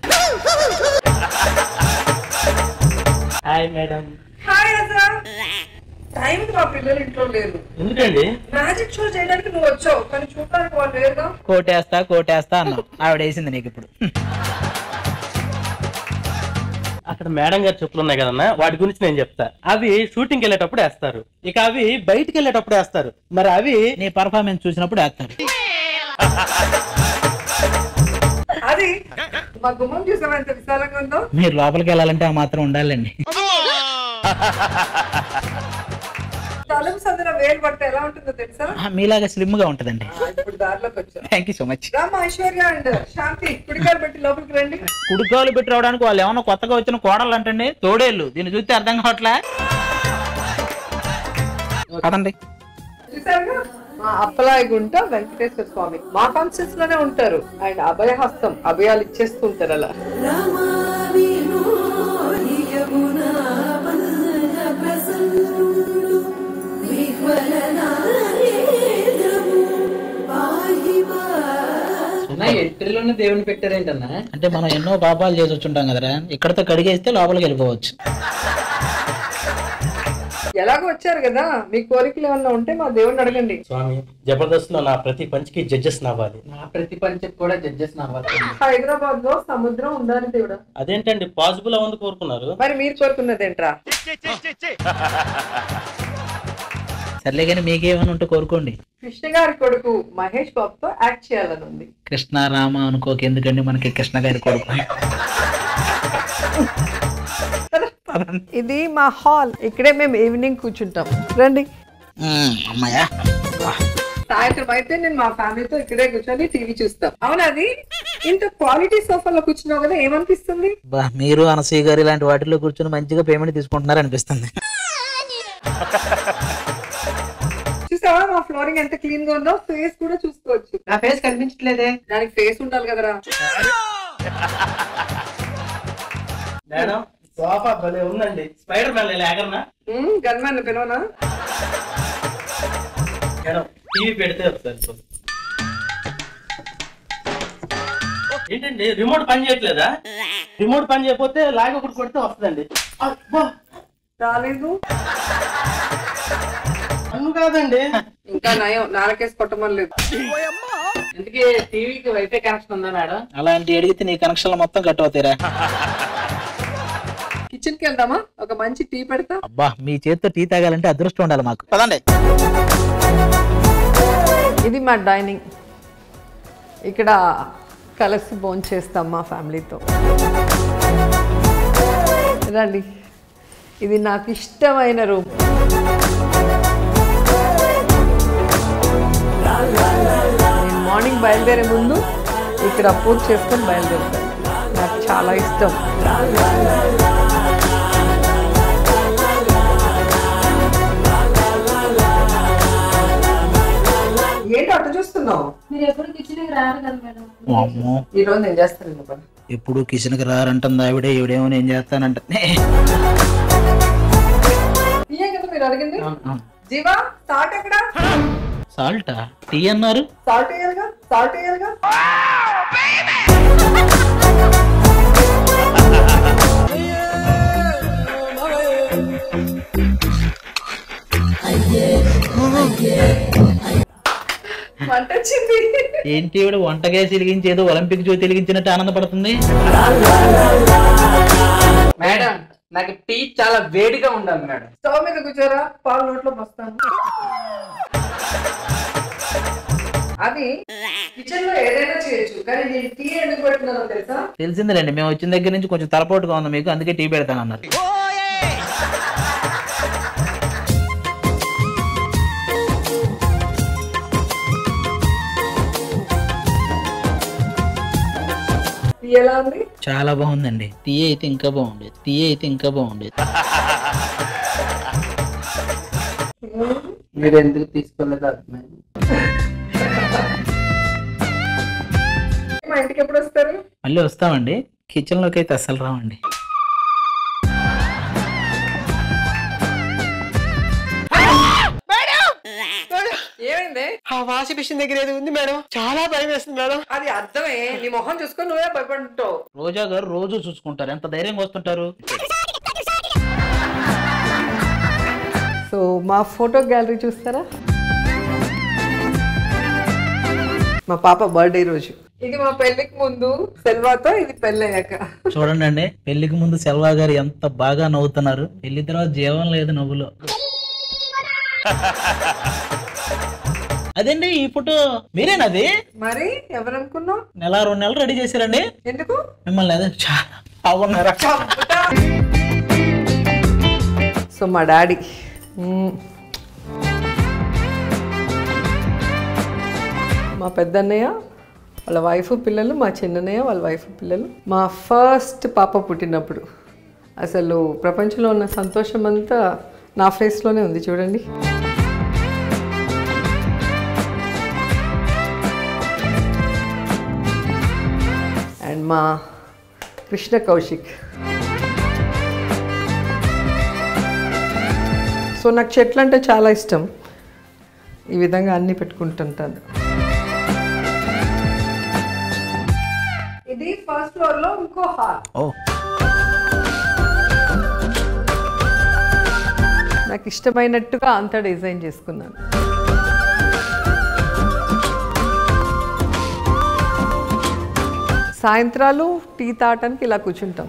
Hi madam. Hi Raja. Time మా పిల్లలు ఇంట్లో లేరు. ఎందుకండి? మ్యాజిక్ షో చేయడానికి నువ్వు వచ్చావు, కానీ చూడడానికి వాళ్ళు లేరుగా. కోటేస్తా అన్నావు, ఆవిడ వేసింది నీకు ఇప్పుడు. అక్కడ మేడం గారు చెప్పులు ఉన్నాయి కదన్నా, వాటి గురించి నేను చెప్తా. అవి షూటింగ్ వెళ్ళేటప్పుడు వేస్తారు, ఇక అవి బయటికి వెళ్ళేటప్పుడు వేస్తారు. మరి అవి నీ పర్ఫార్మెన్స్ చూసినప్పుడు వేస్తారు. అది మా గుమ్మం చూసావా ఎంత విశాలంగా ఉందో. మీరు లోపలికి వెళ్ళాలంటే ఆ మాత్రం ఉండాలండి. తలుపు సందులో వేలు పడితే ఎలా ఉంటుందో తెలుసా? మీలాగా స్లిమ్ గా ఉంటదండి. ఇప్పుడు దారిలోకి వచ్చా. Thank you so much. Rama Aishwarya and Shanti కుడికాలు పెట్టి లోపలికి రండి. కుడికాలు పెట్టి రావడానికి వాళ్ళు ఏమన్నా కొత్తగా వచ్చిన కోడలు అంటండి, తోడేళ్ళు. దీన్ని చూస్తే అర్థం కావట్లే. కదండి. చూసారుగా మా అప్పలాయి గుంట వెంకటేశ్వర స్వామి మా కాన్సెప్ట్స్ లోనే ఉంటారు. అండ్ అభయహస్తం, అభయాలు ఇచ్చేస్తుంటారు అలా. పుట్టిల్లోనే దేవుని పెట్టారేంటన్నా? అంటే మనం ఎన్నో పాపాలు చేసి వచ్చుంటాం కదరా, ఇక్కడతో కడిగేస్తే లోపలికి వెళ్ళిపోవచ్చు. ఎలాగో వచ్చారు కదా, మీ కోరికలు ఏమన్నా ఉంటే మా దేవుడిని అడగండి. స్వామి, జబర్దస్త్ లో నా ప్రతి పంచ్కి జడ్జెస్ నవ్వాలి. నా ప్రతి పంచకి కూడా జడ్జెస్ నవ్వాలి. హైదరాబాద్ లో సముద్రం ఉండాలి దేవుడా. అదేంటండి పాసిబుల్ అవ్వని కోరుకున్నారు? మరి మీరు కోరుకున్నదేంట్రా? సర్లే కానీ మీకేమైనా ఉంటే కోరుకోండి. కృష్ణ గారి కొడుకు మహేష్ బాబుతో యాక్ట్ చేయాలని ఉంది. కృష్ణ రామ అనుకోక, ఎందుకండి మనకి కృష్ణ గారి కొడుకు. ఇది మా హాల్, ఇక్కడే మేము ఈవినింగ్ కూర్చుంటాం. రండి. అమ్మాయ్యా, సాయంత్రం అయితే నేను మా ఫ్యామిలీతో ఇక్కడే కూర్చొని టీవీ చూస్తాం. అవునా? అది ఇంత క్వాలిటీ సోఫాలో కూర్చున్నావు కదా, ఏమనిపిస్తుంది? మీరు అనసూయ గారు ఇలాంటి వాటిలో కూర్చొని మంచిగా పేమెంట్ తీసుకుంటున్నారు అనిపిస్తుంది. చూసావా మా ఫ్లోరింగ్ ఎంత క్లీన్ గా ఉందో? ఫేస్ కూడా చూసుకోవచ్చు. నా ఫేస్ కనిపించట్లేదే. దానికి ఫేస్ ఉండాలి కదరా. మేడం, సోఫా భలే ఉందండి. స్పైడర్ మ్యాన్ లేకన్నా గన్ మ్యాన్ పిలవనా? మేడం, టీవీ పెడితే ఒకసారి. ఏంటండి రిమోట్ పని చేయట్లేదా? రిమోట్ పని చేయకపోతే లాగ్ ఒకటి కొడితే వస్తుందండి. రాలేదు. అన్ను కాదండి, ఇంకా నయం, నాలుకేసి కొట్టమని లేదు. ఎందుకే టీవీకి వైఫై కనెక్షన్ ఉందా మేడం? అలాంటి అడిగితే నీ కనెక్షన్ మొత్తం కట్ అవుతారా? కిచెన్ కి వెళ్దామా? ఒక మంచి టీ పెడతా. అబ్బా, మీ చేతితో టీ తాగాలంటే అదృష్టం ఉండాలి మాకు. పదండి. ఇది మా డైనింగ్. ఇక్కడ కలిసి భోజనం చేస్తాం మా ఫ్యామిలీతో. రండి. ఇది నాకు ఇష్టమైన రూమ్. నేను మార్నింగ్ బయలుదేరే ముందు ఇక్కడ పూజ చేసుకొని బయలుదేరుతాను. నాకు చాలా ఇష్టం. ఏంటి అట్ట చూస్తున్నావు? మీరు ఎప్పుడు కిచెన్కి రారు కదా మేడం. ఈ రోజు నేను చేస్తాను. ఎప్పుడు కిచెన్ కి రారంటుంది ఆవిడే. ఈవిడేమో నేను చేస్తానంట. ఇయే కదా మీరు అడిగింది. జీవా, సాల్ట్ ఎక్కడ? సాల్టా? టీ అన్నారు. సాల్ట్ వేయాలిగా, సాల్ట్ వేయాలిగా. వంట వచ్చింది. ఏంటి ఈవిడ వంట గ్యాస్ వెలిగించి ఏదో ఒలింపిక్ జ్యోతి వెలిగించినట్టు ఆనందపడుతుంది. మేడం, నాకు టీ చాలా వేడిగా ఉండాలి మేడం. స్టవ్ మీద కూర్చోరా, పాలు నోట్లో పోస్తాను. అది కిచెన్ లో ఏదైనా చేయొచ్చు, కానీ నేను టీ ఎందుకు పెడుతున్నానో తెలుసా? తెలిసిందిలేండి, మేము వచ్చిన దగ్గర నుంచి కొంచెం తలపోటుగా ఉంది మీకు, అందుకే టీ పెడతాను అన్నారు. ఎలా ఉంది? చాలా బాగుందండి. టీ అయితే ఇంకా బాగుండేది. టీ అయితే ఇంకా బాగుండేది. మీరు ఎందుకు తీసుకోలేదు అర్థమైంది. మా ఇంటికి ఎప్పుడు వస్తారు? మళ్ళీ వస్తామండి. కిచెన్ లోకి అయితే అస్సలు రావండి. ఏమైంది? ఆ వాషింగ్ మిషన్ దగ్గర ఏదో ఉంది మేడం, చాలా భయం వేస్తుంది మేడం. అది అర్థమే, నీ మొహం చూసుకొని నువ్వే భయపడుతావు. రోజా గారు రోజు చూసుకుంటారు, ఎంత ధైర్యంగా వస్తుంటారు. సో మా ఫోటో గ్యాలరీ చూస్తారా? మా పాప బర్త్డే రోజు. ఇది మా పెళ్లికి ముందు సెల్వాతో, ఇది పెళ్ళయ్యాక. చూడండి అండి, పెళ్లికి ముందు సెల్వా గారు ఎంత బాగా నవ్వుతున్నారు, పెళ్లి తర్వాత జీవం లేదు నవ్వులో. అదండి ఈ ఫోటో మీరేనది? మరి ఎవరనుకున్నావు? నెల 2 నెలలు రెడీ చేశారండి. ఎందుకు? మిమ్మల్ని అదే చాలా బాగున్నారా. సో మా డాడీ మా పెద్దన్నయ్య వాళ్ళ వైఫ్ పిల్లలు, మా చిన్నన్నయ్య వాళ్ళ వైఫ్ పిల్లలు. మా ఫస్ట్ పాప పుట్టినప్పుడు అసలు ప్రపంచంలో ఉన్న సంతోషం అంతా నా ఫేస్లోనే ఉంది చూడండి. అండ్ మా కృష్ణ కౌశిక్. సో నాకు చెట్లు అంటే చాలా ఇష్టం. ఈ విధంగా అన్నీ పెట్టుకుంటుంటాను. ఫస్ట్ ఫ్లోర్ లో ఇంకో హాల్. నాకు ఇష్టమైనట్టుగా అంతా డిజైన్ చేసుకున్నాను. సాయంత్రాలు టీ తాగటానికి ఇలా కూర్చుంటాం.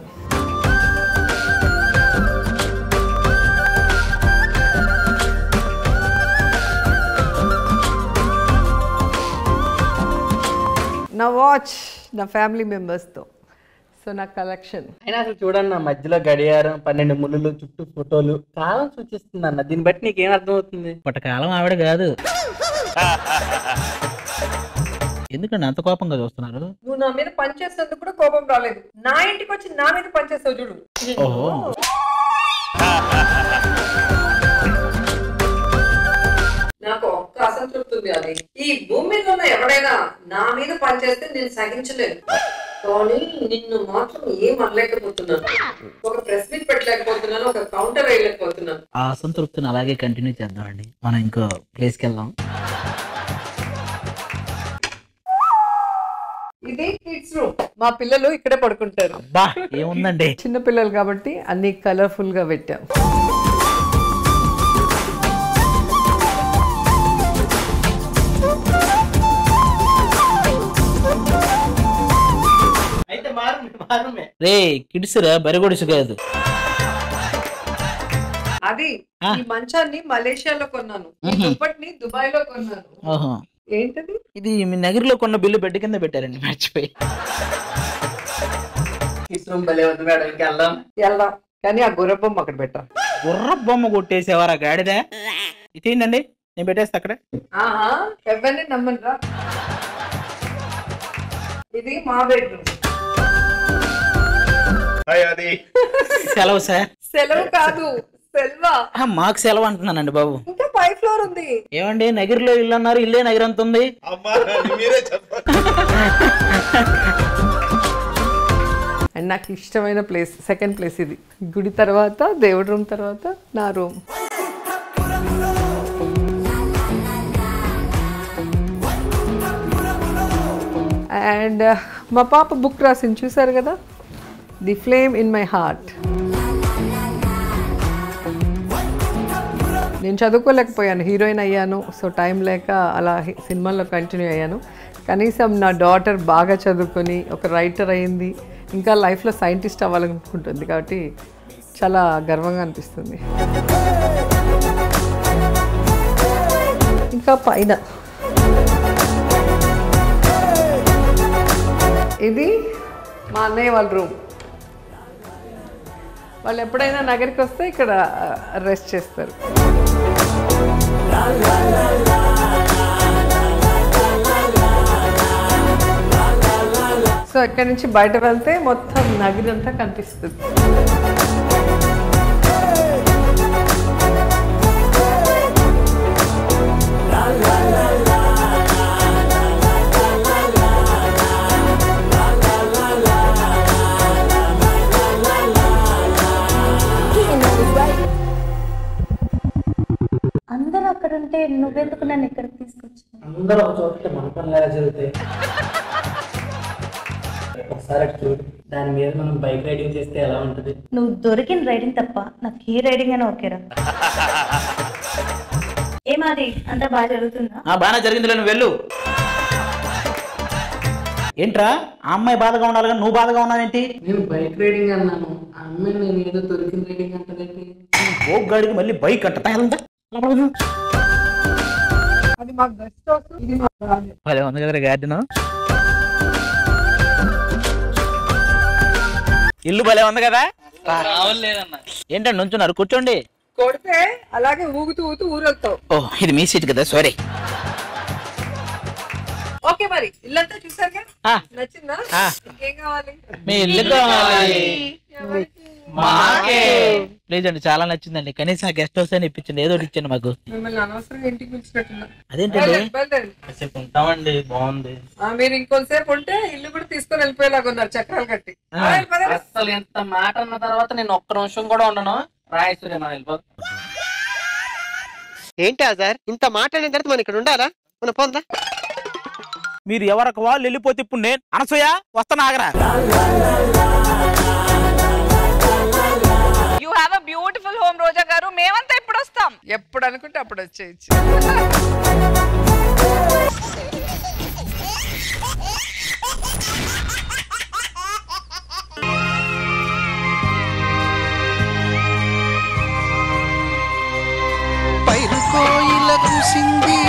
నా వాచ్ నా ఫ్యామిలీ మెంబర్స్తో. సో నా కలెక్షన్. అయినా అసలు చూడండి, నా మధ్యలో గడియారం, 12 ముళ్ళు, చుట్టూ ఫోటోలు, కాలం సూచిస్తుంది అన్న. దీన్ని బట్టి నీకేం అర్థం అవుతుంది? కాలం ఆవిడ కాదు. ఎందుకండి అంత కోపంగా చూస్తున్నారు? నువ్వు నా మీద పనిచేసేందుకు కూడా కోపం రాలేదు. నా ఇంటికి వచ్చి నా మీద పనిచేస్తావు చూడు. నాకు ఒక్క అసంతృప్తి ఉంది. అది ఈ భూమి మీద ఉన్న ఎవరైనా నా మీద పనిచేస్తే నేను సహించలేను. కానీ నిన్ను మాత్రం ఏం అనలేకపోతున్నాను. ఒక ప్రెస్ మీట్ పెట్టలేకపోతున్నాను, ఒక కౌంటర్ వేయలేకపోతున్నాను. ఆ అసంతృప్తిని అలాగే కంటిన్యూ చేద్దామండి. మనం ఇంకో ప్లేస్కి వెళ్దాం. ఇది కిడ్స్ రూమ్. మా పిల్లలు ఇక్కడే పడుకుంటారు. బా ఏముందండి, చిన్న పిల్లలు కాబట్టి అన్ని కలర్ఫుల్ గా పెట్టాం. రే కిడ్స్ రా, బరిగొడుసు కాదు. అది ఈ మంచాన్ని మలేషియాలో కొన్నాను, ఈ దుప్పటిని దుబాయ్ లో కొన్నాను. ఏంటది? ఇది మీ నగర్లో కొన్న బిల్లు బెడ్ కింద పెట్టారండి, మర్చిపోయి. వెళ్దాం, కానీ ఆ గుర్ర బొమ్మ అక్కడ పెట్టాం. గుర్ర బొమ్మ కొట్టేసేవారా గాడిదా? ఇది ఏంటండి, నేను పెట్టేస్తా అక్కడ. ఎవరిని నమ్మనరా. ఇది మా బెడ్రూమ్. సెలవు సార్. సెలవు కాదు, సెల్వా. మాకు సెలవు అంటున్నానండి బాబు. ఇంకా 5th ఫ్లోర్ ఉంది. ఏమండి నగర్లో ఇల్లు అన్నారు, ఇల్లే నగర్ అంత ఉంది. అండ్ నాకు ఇష్టమైన ప్లేస్, సెకండ్ ప్లేస్ ఇది. గుడి తర్వాత, దేవుడి రూమ్ తర్వాత నా రూమ్. అండ్ మా పాప బుక్ రాసింది చూసారు కదా, the flame in my heart. నేను చదువుకోలేకపోయాను, హీరోయిన్ అయ్యాను. సో టైం లేక అలా సినిమాల్లో కంటిన్యూ అయ్యాను. కనీసం నా డాటర్ బాగా చదువుకొని ఒక రైటర్ అయింది, ఇంకా లైఫ్లో సైంటిస్ట్ అవ్వాలనుకుంటుంది. కాబట్టి చాలా గర్వంగా అనిపిస్తుంది. ఇంకా పైన ఇది మా అన్నయ్య వాళ్ళ రూమ్. వాళ్ళు ఎప్పుడైనా నగరికి వస్తే ఇక్కడ రెస్ట్ చేస్తారు. సో ఇక్కడ నుంచి బయట వెళ్తే మొత్తం నగరి అంతా కనిపిస్తుంది. అందరూ అక్కడ ఉంటే నువ్వెందుకు నన్ను ఇక్కడికి తీసుకొచ్చావు? అందరూ ఒక చోట మన పనులు ఎలా జరుగుతాయి? ఒకసారి చూడు, దాని మీద మనం బైక్ రైడింగ్ చేస్తే ఎలా ఉంటుంది? నువ్వు దొరికిన రైడింగ్ తప్ప నాకు ఏ రైడింగ్ అయినా ఓకేరా. ఏమాది అంతా బాగా జరుగుతుందా? బాగా జరిగింది, నువ్వు వెళ్ళు. ఏంట్రా ఆ అమ్మాయి బాధగా ఉండాలి కానీ నువ్వు బాధగా ఉన్నావేంటి? నేను బైక్ రైడింగ్ అన్నాను, ఆ అమ్మాయి నేను ఏదో దొరికిన రైడింగ్ అంటదేంటి? గాడికి మళ్ళీ బైక్ అంట. అది మాకు గెస్ట్ హౌస్, ఇది మా గార్డెన్. భలే ఉంది కదా గార్డెన్. ఇల్లు భలే ఉంది కదా. ఏంటండి నుంచున్నారు, కూర్చోండి. కొడితే అలాగే ఊగుతూ ఊగుతూ ఊరెళ్తావు. ఓ ఇది మీ సీట్ కదా, సారీ. ఓకే మరి ఇల్లంతా చూసారుగా, నచ్చిందా? ఇంకేం కావాలి? మీ ఇల్లు కావాలి ప్లీజ్ అండి, చాలా నచ్చిందండి. కనీసం ఆ గెస్ట్ హౌస్ అని ఇప్పించండి, ఏదో ఇచ్చండి మాకు. మిమ్మల్ని అనవసరంగా ఇంటికి పిలిచినట్టున్నా. అదేంటండి? కాసేపు ఉంటామండి, బాగుంది. మీరు ఇంకొంతసేపు ఉంటే ఇల్లు కూడా తీసుకొని వెళ్ళిపోయేలాగా ఉన్నారు చక్రాలు కట్టి. అసలు ఎంత మాట అన్న తర్వాత నేను ఒక్క నిమిషం కూడా ఉండను. రాయసూర్య మనం వెళ్ళిపో. ఏంటి సార్ ఇంత మాట్లాడిన తర్వాత మనం ఇక్కడ ఉండాలా? మన పోందా. మీరు ఎవరికి వాళ్ళు వెళ్ళిపోతే ఇప్పుడు నేను అనసూయ వస్తాను ఆగరా. You have a beautiful home Roja గారు. మేమంతా ఎప్పుడు వస్తాం? ఎప్పుడు అనుకుంటే అప్పుడు వచ్చేయచ్చు. పైరు కోయిల కుసింది,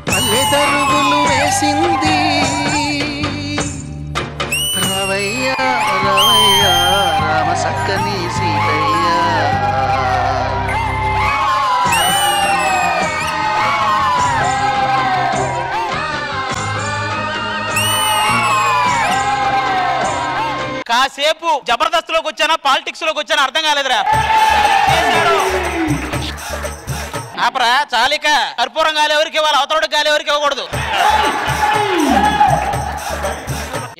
పల్లెదరుగులు వేసింది, రవయ్య రవయ్య రామ సక్కని సీతయ్య. కాసేపు జబర్దస్త్ లోకి వచ్చానా పాలిటిక్స్ లోకి వచ్చానా అర్థం కాలేదురా. ఆపరా చాలిక. కర్పూరం గాలి ఎవరికి ఇవ్వాలి, అవతలోడు గాలి ఎవరికి ఇవ్వకూడదు.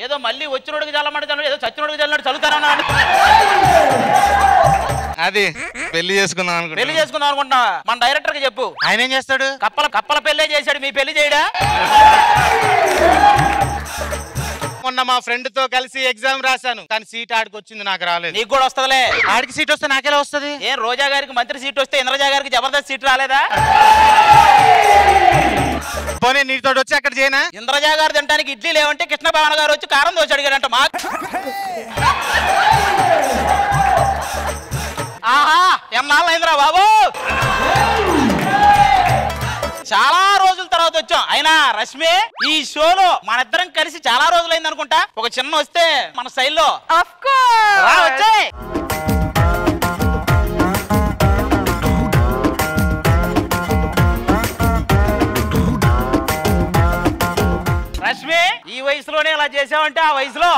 ఏదో మళ్ళీ వచ్చినోడికి చల్లమంటే చల్లు, ఏదో చచ్చినోడికి చల్లడు చల్లుతారన్నా. అది పెళ్లి చేసుకుందాం అనుకుంటా. పెళ్లి చేసుకుందాం అనుకుంటున్నా. మన డైరెక్టర్ కి చెప్పు. ఆయన ఏం చేస్తాడు? కప్పల పెళ్ళే చేశాడు, మీ పెళ్లి చేయడా? మొన్న మా ఫ్రెండ్ తో కలిసి ఎగ్జామ్ రాశాను, కానీ సీట్ ఆడికి వచ్చింది, నాకు రాలేదు. నీకు కూడా వస్తుందిలే. ఆడికి సీట్ వస్తే నాకెలా వస్తుంది? ఏం రోజా గారికి మంత్రి సీట్ వస్తే ఇంద్రజా గారికి జబర్దస్త్ సీట్ రాలేదా? పోనీ నీటితో వచ్చి అక్కడ చేయనా? ఇంద్రజా గారు తినడానికి ఇడ్లీ లేవంటే కృష్ణభవన్ గారు వచ్చి కారం దోశ అడిగాడంట. మా ఆహా ఎన్నాళ్ళు అయిందిరా బాబు. చాలా రోజుల తర్వాత వచ్చాం. అయినా రష్మి ఈ షోలో మన ఇద్దరం కలిసి చాలా రోజులైంది అనుకుంటా. ఒక చిన్న వస్తే మన స్టైల్లో వచ్చాయి. రష్మి ఈ వయసులోనే ఇలా చేసావంటే ఆ వయసులో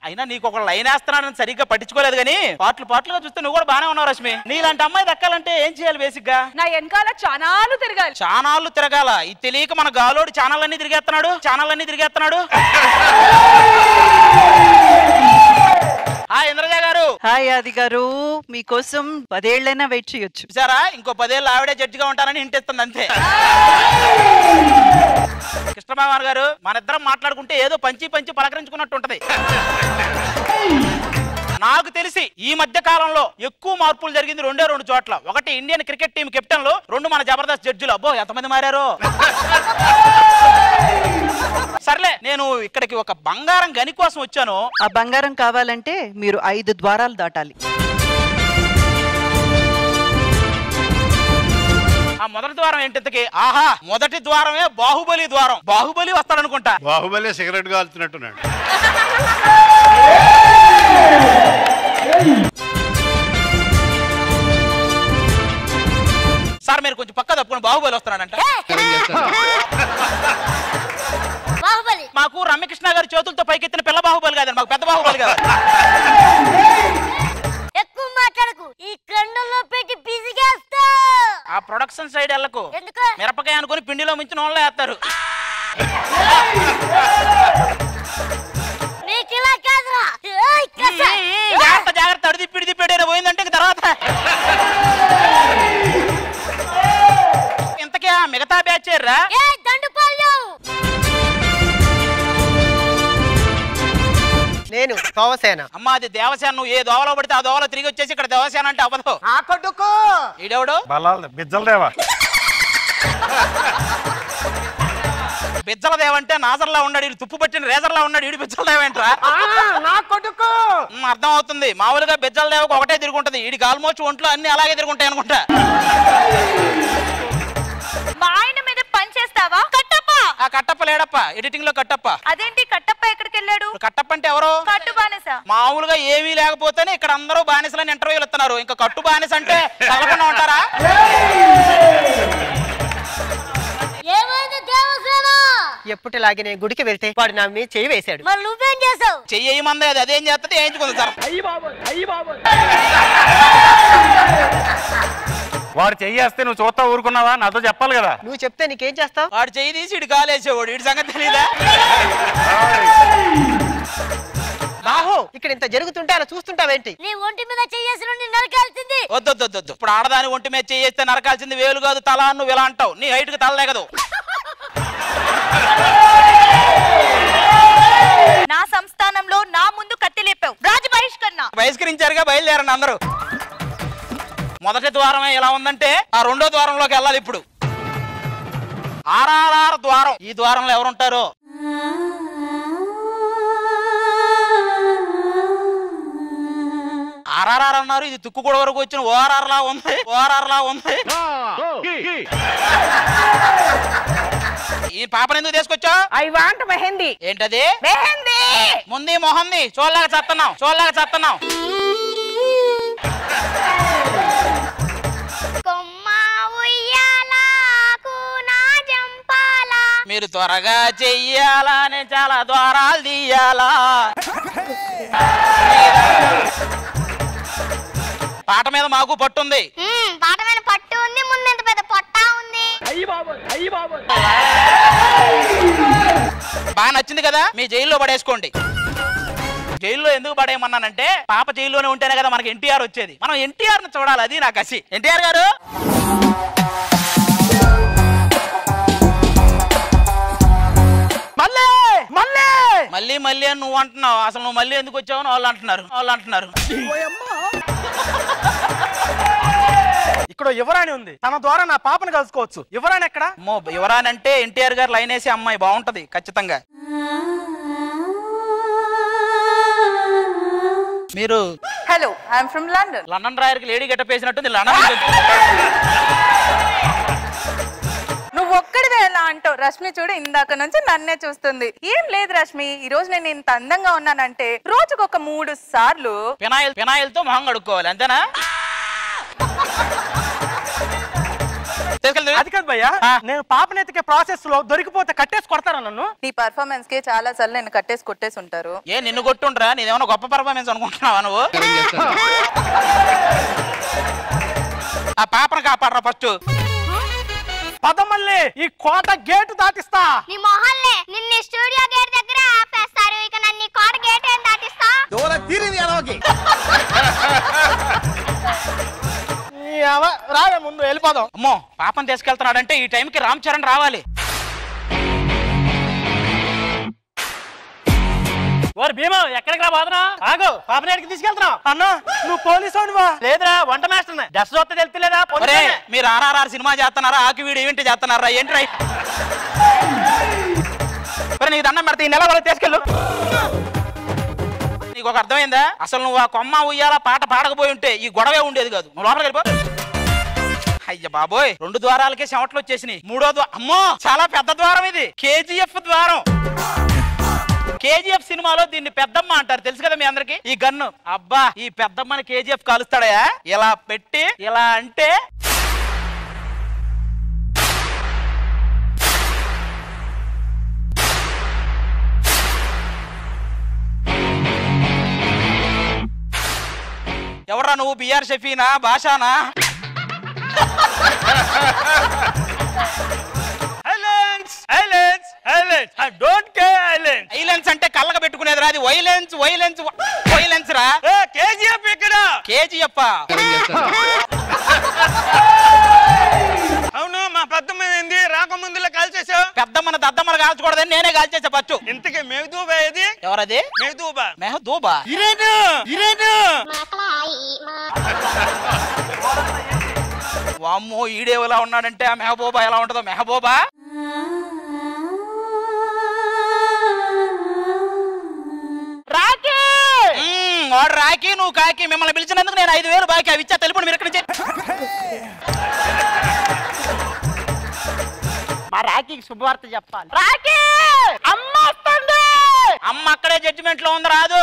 అయినా నీకు ఒక లైన్ వేస్తున్నానని సరిగ్గా పట్టించుకోలేదు కానీ పాటలుగా చూస్తే నువ్వు కూడా బానే ఉన్నావు రష్మి. నీలాంటి అమ్మాయి దక్కాలంటే ఏం చేయాలి? బేసిక్ గా నా వెనకాల చానాలు తిరగాలి. చానాళ్ళు తిరగాల. ఇది తెలియక మన గాలోడు ఛానల్ అన్ని తిరిగేస్తున్నాడు. హాయ్ ఇంద్రజ గారు. హాయ్ ఆది గారు, మీకోసం 10 ఏళ్ళైనా వెయిట్ చేయొచ్చు. చూసారా, ఇంకో 10 ఏళ్ళు ఆవిడే జడ్జిగా ఉంటానని ఇంటిస్తుంది అంతే. కృష్ణభగవాన్ గారు, మన ఇద్దరం మాట్లాడుకుంటే ఏదో పంచి పలకరించుకున్నట్టు ఉంటది. నాకు తెలిసి ఈ మధ్య కాలంలో ఎక్కువ మార్పులు జరిగింది 2 చోట్ల. ఒకటి ఇండియన్ క్రికెట్ టీం కెప్టెన్లు, 2 మన జబర్దస్త్ జడ్జిలు. అబ్బో ఎంతమంది మారారో. సర్లే, నేను ఇక్కడికి ఒక బంగారం గని కోసం వచ్చాను. ఆ బంగారం కావాలంటే మీరు 5 ద్వారాలు దాటాలి. ఆ మొదటి ద్వారం ఏంటింతకి? ఆహా, మొదటి ద్వారమే బాహుబలి ద్వారం. బాహుబలి వస్తాడనుకుంటా. బాహుబలి సిగరెట్ కాల్చున్నట్టున్నాడు. సార్ మీరు కొంచెం పక్క తప్పుకొని బాహుబలి వస్తున్నాడంట. మాకు రమ్యకృష్ణ గారి చేతులతో పైకెత్తిన పిల్ల బాహుబలి కాదండి, మాకు పెద్ద బాహుబలి కాదు. ఎక్కువ మాట్లాడకు, ఈ కండల్లో పెట్టి పిసిగేస్తా. ఆ ప్రొడక్షన్ సైడ్ వెళ్ళకు. మిరపకాయ అనుకుని పిండిలో మించిన వాళ్ళే వేస్తారు. జాగ్రత్త అడిదిప్పిడిదిప్పిడైనా పోయిందంటే తర్వాత ఇంతకీ ఆ మిగతా బ్యాచ్ రా. నేను దోవసేన. అమ్మా అది దేవసేన. నువ్వు ఏ దోవలో పడితే ఆ దోవలో తిరిగి వచ్చేసి ఇక్కడ దేవసేన అంటే అవ్వదు. ఆ కొడుకు ఈడెవడు? బిజ్జలదేవా. బిజ్జలదేవంటే నాజర్లా ఉన్నాడు, ఇడు తుప్పు పట్టిన రేజర్లా ఉన్నాడు. ఇడు బిజ్జలదేవేంట్రా? నా కొడుకు. అర్థం అవుతుంది. మామూలుగా బిజ్జలదేవకు ఒకటే తిరుగుంటది, వీడికి ఆల్మోస్ట్ ఒంట్లో అన్ని అలాగే తిరుగుంటాయి అనుకుంటా. మా ఆయన మీద పని చేస్తావా? కట్టప్ప. ఆ కట్టప్ప లేడప్ప, ఎడిటింగ్ లో కట్టప్ప. అదేంటి కట్టప్ప ఎక్కడికి వెళ్ళాడు? కట్టప్ప అంటే ఎవరు? కట్టు బానిస. మామూలుగా ఏమీ లేకపోతేనే ఇక్కడ అందరూ బానిసలని ఇంటర్వ్యూలు ఇస్తున్నారు. ఇంకా కట్టు బానిస అంటే తగలకుండా ఉంటారా? ఎప్పటిలాగే నేను గుడికి వెళ్తే వాడు నా మీద చెయ్యి వేశాడు. మరి నువ్వేం చేసావు? చెయ్యమంది అది అదేం చేస్తుంది వేయించుకుంది సార్. వాడు చెయ్యేస్తే నువ్వు చూస్తా ఊరుకున్నావా? నాతో చెప్పాలి కదా. నువ్వు చెప్తే నీకేం చేస్తావు? వాడు చెయ్యి తీసి ఇటు కాలేసేవాడు. ఇటు సంగతి తెలీదా? బాహు ఇక్కడ ఇంత జరుగుతుంటే అలా చూస్తుంటావేంటి? నీ ఒంటి మీద చెయ్యేసి నరకాల్సింది. వద్దు ఇప్పుడు ఆడదాని ఒంటి మీద చేస్తే నరకాల్సింది వేలు కాదు తల నువ్వు ఇలా అంటావు. నీ హైట్ కి తల లేకదు. నా సంస్థానంలో నా ముందు కత్తి లేపావు, రాజు బహిష్కరణ. బహిష్కరించారుగా, బయలుదేరండి అందరూ. మొదటి ద్వారమే ఎలా ఉందంటే ఆ రెండో ద్వారంలోకి వెళ్ళాలి ఇప్పుడు. ఆర్ఆర్ఆర్ ద్వారం. ఈ ద్వారంలో ఎవరుంటారో ఆర్ఆర్ఆర్ అన్నారు, ఇది తుక్కుగూడ వరకు వచ్చిన ఓఆర్ఆర్ లా ఉంది. ఈ పాపను ఎందుకు తీసుకొచ్చా? I want mehndi. ఏంటది? మెహందీ. ముందు మొహంది చూడలాగా చేస్తున్నావు. మీరు త్వరగా చెయ్యాలా, నేను చాలా ద్వారాలు తీయాలా. పాట మీద మాకు పట్టుంది. పాట మీద పట్టు ఉంది, ముందు ఎంత పెద్ద పొట్ట ఉంది. బాగా నచ్చింది కదా, మీ జైల్లో పడేసుకోండి. జైల్లో ఎందుకు పడేయమన్నానంటే పాప జైల్లోనే ఉంటేనే కదా మనకి ఎన్టీఆర్ వచ్చేది. మనం ఎన్టీఆర్ ని చూడాలి, అది నాకు కసి. ఎన్టీఆర్ గారు మళ్ళీ అని నువ్వు అంటున్నావు. అసలు నువ్వు మళ్ళీ ఎందుకు వచ్చావు వాళ్ళు అంటున్నారు. ఇక్కడ యువరాణి ఉంది, తన ద్వారా నా పాపను కలుసుకోవచ్చు. యువరాణి ఎక్కడ? యువరాణి అంటే ఎన్టీఆర్ గారు లైన్ వేసే అమ్మాయి బాగుంటది ఖచ్చితంగా. మీరు hello, I'm from London. London రాయర్కి లేడీ గెటప్ వేసినట్టుంది. లండన్ నువ్వు ఒక్కడిదే ఎలా అంటావు? రష్మి చూడు, ఇందాక నుంచి నన్నే చూస్తుంది. ఏం లేదు రష్మి, ఈ రోజు నేను ఇంత అందంగా ఉన్నానంటే రోజుకు ఒక 3 సార్లు పెనాయిల్ తో మొహం కడుక్కోవాలి, అంతేనా? అది కాదు భయ్యా, నేను పాపని ఎత్తికే ప్రాసెస్ లో దొరికిపోతే కట్టేసి కొడతారా నన్ను? నీ పర్ఫార్మెన్స్ కి చాలా సార్లు నేను కొట్టేసి ఉంటారు. ఏ నిన్ను కొట్టుండ్రా? నీదేమన్నా గొప్ప పర్ఫార్మెన్స్ అనుకుంటున్నావా నువ్వు? ఆ పాపను కాపాడరా ఫస్ట్. పదమల్లి ఈ కోట గేటు దాటిస్తా. నీ మొహల్లే నిన్ను స్టూడియో గేట్ దగ్గర ఆపేస్తారు, ఇక నన్ను కోట గేట్ ఏం దాటిస్తా? రావే ముందు వెళ్ళిపోదాం. అమ్మో, పాపను తీసుకెళ్తున్నాడంటే ఈ టైంకి రామ్ చరణ్ రావాలి. వారు భీమా ఎక్కడికి రా బాధనా? ఆగో, పాపని ఎక్కడికి తీసుకెళ్తున్నావు? అన్నా నువ్వు పోలీసు వాడివా? లేదురా, వంట మాస్టర్. డ్రెస్ చూస్తే తెలుస్తలేదా? మీరు ఆర్ఆర్ఆర్ సినిమా చేస్తున్నారా, ఆకివీడు ఈవెంట్ చేస్తున్నారా ఏంటి? నీకు దండం పెడతా, ఈ నెల వాళ్ళు తీసుకెళ్ళు. నీకు ఒక అర్థమైందా? అసలు నువ్వు ఆ కొమ్మ ఉయ్యాల పాట పాడకపోయి ఉంటే ఈ గొడవే ఉండేది కాదు. నువ్వు లోపలికి వెళ్ళిపో. అయ్య బాబోయ్, 2 ద్వారాలకే చెమటలు వచ్చేసినాయి. 3వ ద్వారం, అమ్మో చాలా పెద్ద ద్వారం ఇది. కేజీఎఫ్ ద్వారం. కేజీఎఫ్ సినిమాలో దీన్ని పెద్దమ్మ అంటారు, తెలుసు కదా మీ అందరికి. ఈ గన్ను, అబ్బా ఈ పెద్దమ్మని కేజీఎఫ్ కాలుస్తాడయా? ఇలా పెట్టి ఇలా అంటే ఎవరా నువ్వు? బిఆర్ షఫీనా, భాషానా? వైలెన్స్ అంటే కళ్ళగా పెట్టుకునేది రా, అది వైలెన్స్ రా. కేజీఎఫ్ ఇక్కడ. కేజీఎఫ్ అవును, మా పెద్దమ్మ ఏంది రాకముందులో కాల్చేసావు? పెద్దమ్మన దద్దమ్మను కాల్చకూడదని నేనే కాల్చేసా పచ్చు. ఇంతకీ మెహదూబా ఏది? ఎవరది? మెహదూబా. వామ్మో, ఈడేవలా ఉన్నాడంటే ఆ మెహబూబా ఎలా ఉంటుందో. మెహబూబా వాడు రాకి, నువ్వు కాకి. మిమ్మల్ని పిలిచినందుకు నేను 5,000 బాకీ. అవి ఇచ్చా, తెలుపు మీరు ఎక్కడి నుంచి. మా రాఖీకి శుభవార్త చెప్పాలి. రాకి అమ్మ వస్తుంది. అమ్మ అక్కడే జడ్జిమెంట్ లో ఉంది, రాదు.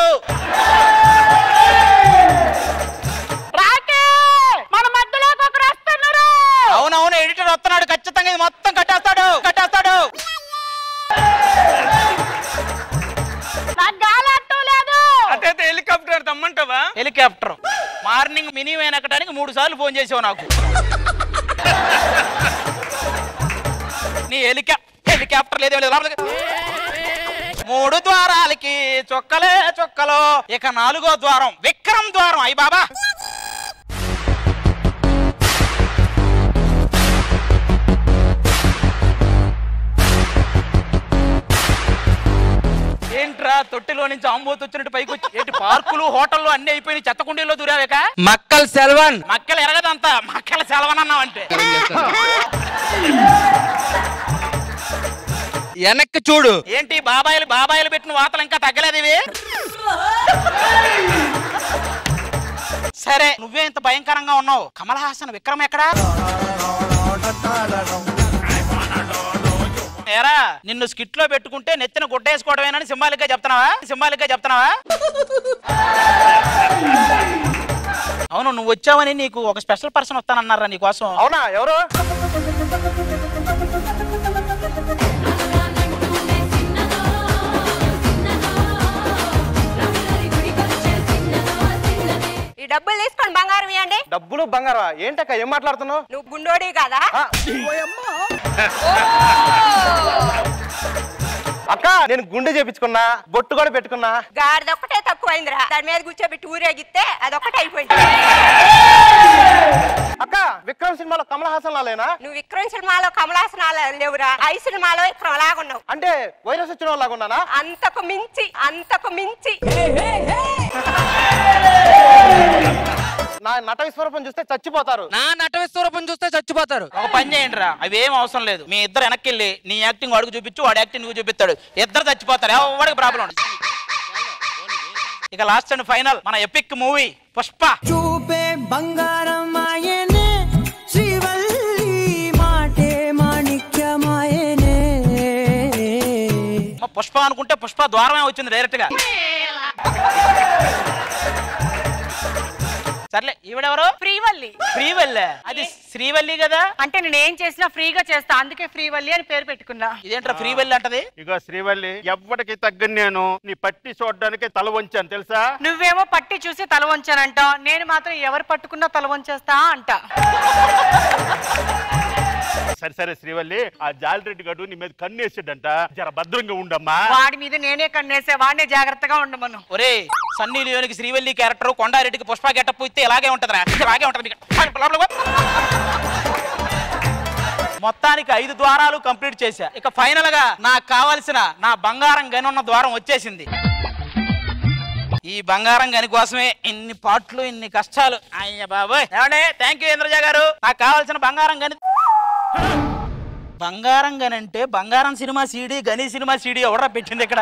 రాకి మన మధ్యలోకి ఒకరు వస్తున్నారు. అవునవును, ఎడిటర్ వస్తున్నాడు ఖచ్చితంగా. ఇది మొత్తం కట్టేస్తాడు. హెలికాప్టర్ తమ్మంటావా? హెలికాప్టర్ మార్నింగ్ మినీ వ్యాన్ ఎక్కడానికి 3 సార్లు ఫోన్ చేసావు నాకు. నీ హెలికాప్టర్ లేదు. 3 ద్వారాలకి చొక్కలే చొక్కలో. ఇక 4వ ద్వారం విక్రమ్ ద్వారం. అయ్య బాబా, ఏంట్రా తొట్టిలో నుంచి ఆంబోతు వచ్చినట్టు పైకి వచ్చి ఏంటి పార్కులు హోటళ్ళు అన్ని అయిపోయి చెత్త కుండీల్లో దూరావేక? మక్కల్ సెల్వన్. మక్కలు ఎరగదంతా, మక్కల సెలవన్ అన్నావు అంటే. వెనక్కి చూడు. ఏంటి బాబాయిలు పెట్టిన వాతలు ఇంకా తగ్గలేదు ఇవి? సరే, నువ్వే ఇంత భయంకరంగా ఉన్నావు. కమల్ హాసన్ విక్రమ్ ఎక్కడా? ఏరా, నిన్ను స్కిట్ లో పెట్టుకుంటే నెత్తిన గుడ్డేసుకోవడమేనని సింబాలిక్ గా చెప్తున్నావా? అవును, నువ్వు వచ్చావని నీకు ఒక స్పెషల్ పర్సన్ వస్తానన్నారా నీకోసం. అవునా? ఎవరు? ఈ డబ్బులు తీసుకొని బంగారం ఇవ్వండి. డబ్బులు బంగారం ఏంటక్క? ఏం మాట్లాడుతున్నావు? నువ్వు గుండోడి కదా? అక్క, నేను గుండె చేపించుకున్నా, బొట్టు కూడా పెట్టుకున్నా. గాడిదొక్కటే తక్కువైందిరా. దాని మీద కూర్చోబెట్టి ఊరేగిస్తే అదొక్కటే అయిపోయింది. అక్క, విక్రమ్ సినిమాలో కమల్ హాసన్ లాలేనా? నువ్వు విక్రమ్ సినిమాలో కమల్ హాసన్ లేవురా. ఐ సినిమాలో విక్రమ్ లాగున్నావు. అంటే వైరస్ వచ్చిన లాగా ఉన్నానా? అంతకు మించి నా నట విశ్వరూపం చూస్తే చచ్చిపోతారు. ఒక పని చేయండి రా, అవి ఏం అవసరం లేదు. మీ ఇద్దరు వెనక్కి వెళ్ళి నీ యాక్టింగ్ వాడికి చూపించు, వాడి యాక్టింగ్ నువ్వు చూపిస్తాడు. ఇద్దరు చచ్చిపోతారు, ఎవరికి ప్రాబ్లం ఉండదు. ఇక లాస్ట్ అండ్ ఫైనల్ మన ఎపిక్ మూవీ పుష్ప. చూపే బంగారం ఆయనే, శ్రీవల్లి మాటే మాణిక్యమాయనే. పుష్ప అనుకుంటే పుష్ప ద్వారమే వచ్చింది డైరెక్ట్ గా. సర్లే, ఈవిడెవరు? శ్రీవల్లి. అది శ్రీవల్లి కదా? అంటే నేను ఏం చేసినా ఫ్రీగా చేస్తా, అందుకే శ్రీవల్లి అని పేరు పెట్టుకున్నా. ఇదేంట్రా శ్రీవల్లి అంటది? ఇక శ్రీవల్లి, ఎవ్వడికి తగ్గని నేను నీ పట్టి చూడడానికి తల వంచాను తెలుసా? నువ్వేమో పట్టి చూసి తల వంచానంట, నేను మాత్రం ఎవరు పట్టుకున్నా తల వంచేస్తా అంట. సరే శ్రీవల్లి, ఆ జాలిరెడ్డి గడు నీ మీద కన్నేసాడంట, జర భద్రంగా ఉండమ్మా. వాడి మీద నేనే కన్నేసే, వాడినే జాగ్రత్తగా ఉండమను. ఒరే, సన్నీ లియోనికి శ్రీవల్లి క్యారెక్టర్, కొండారెడ్డికి పుష్ప గెటప్ ఇస్తే ఇలాగే ఉంటదిరా, ఇలాగే ఉంటది. మొత్తానికి 5 ద్వారాలు కంప్లీట్ చేశా. ఇక ఫైనల్ గా నాకు కావాల్సిన నా బంగారం గని ఉన్న ద్వారం వచ్చేసింది. ఈ బంగారం గని కోసమే ఇన్ని పాటలు, ఇన్ని కష్టాలు. అయ్య బాబోయ్. ఏమండే, థ్యాంక్ యూ ఇంద్రజ గారు. నాకు కావాల్సిన బంగారం గని. బంగారం గని అంటే బంగారం సినిమా సీడీ, గని సినిమా సీడీ ఎవడరా పెట్టింది ఇక్కడ?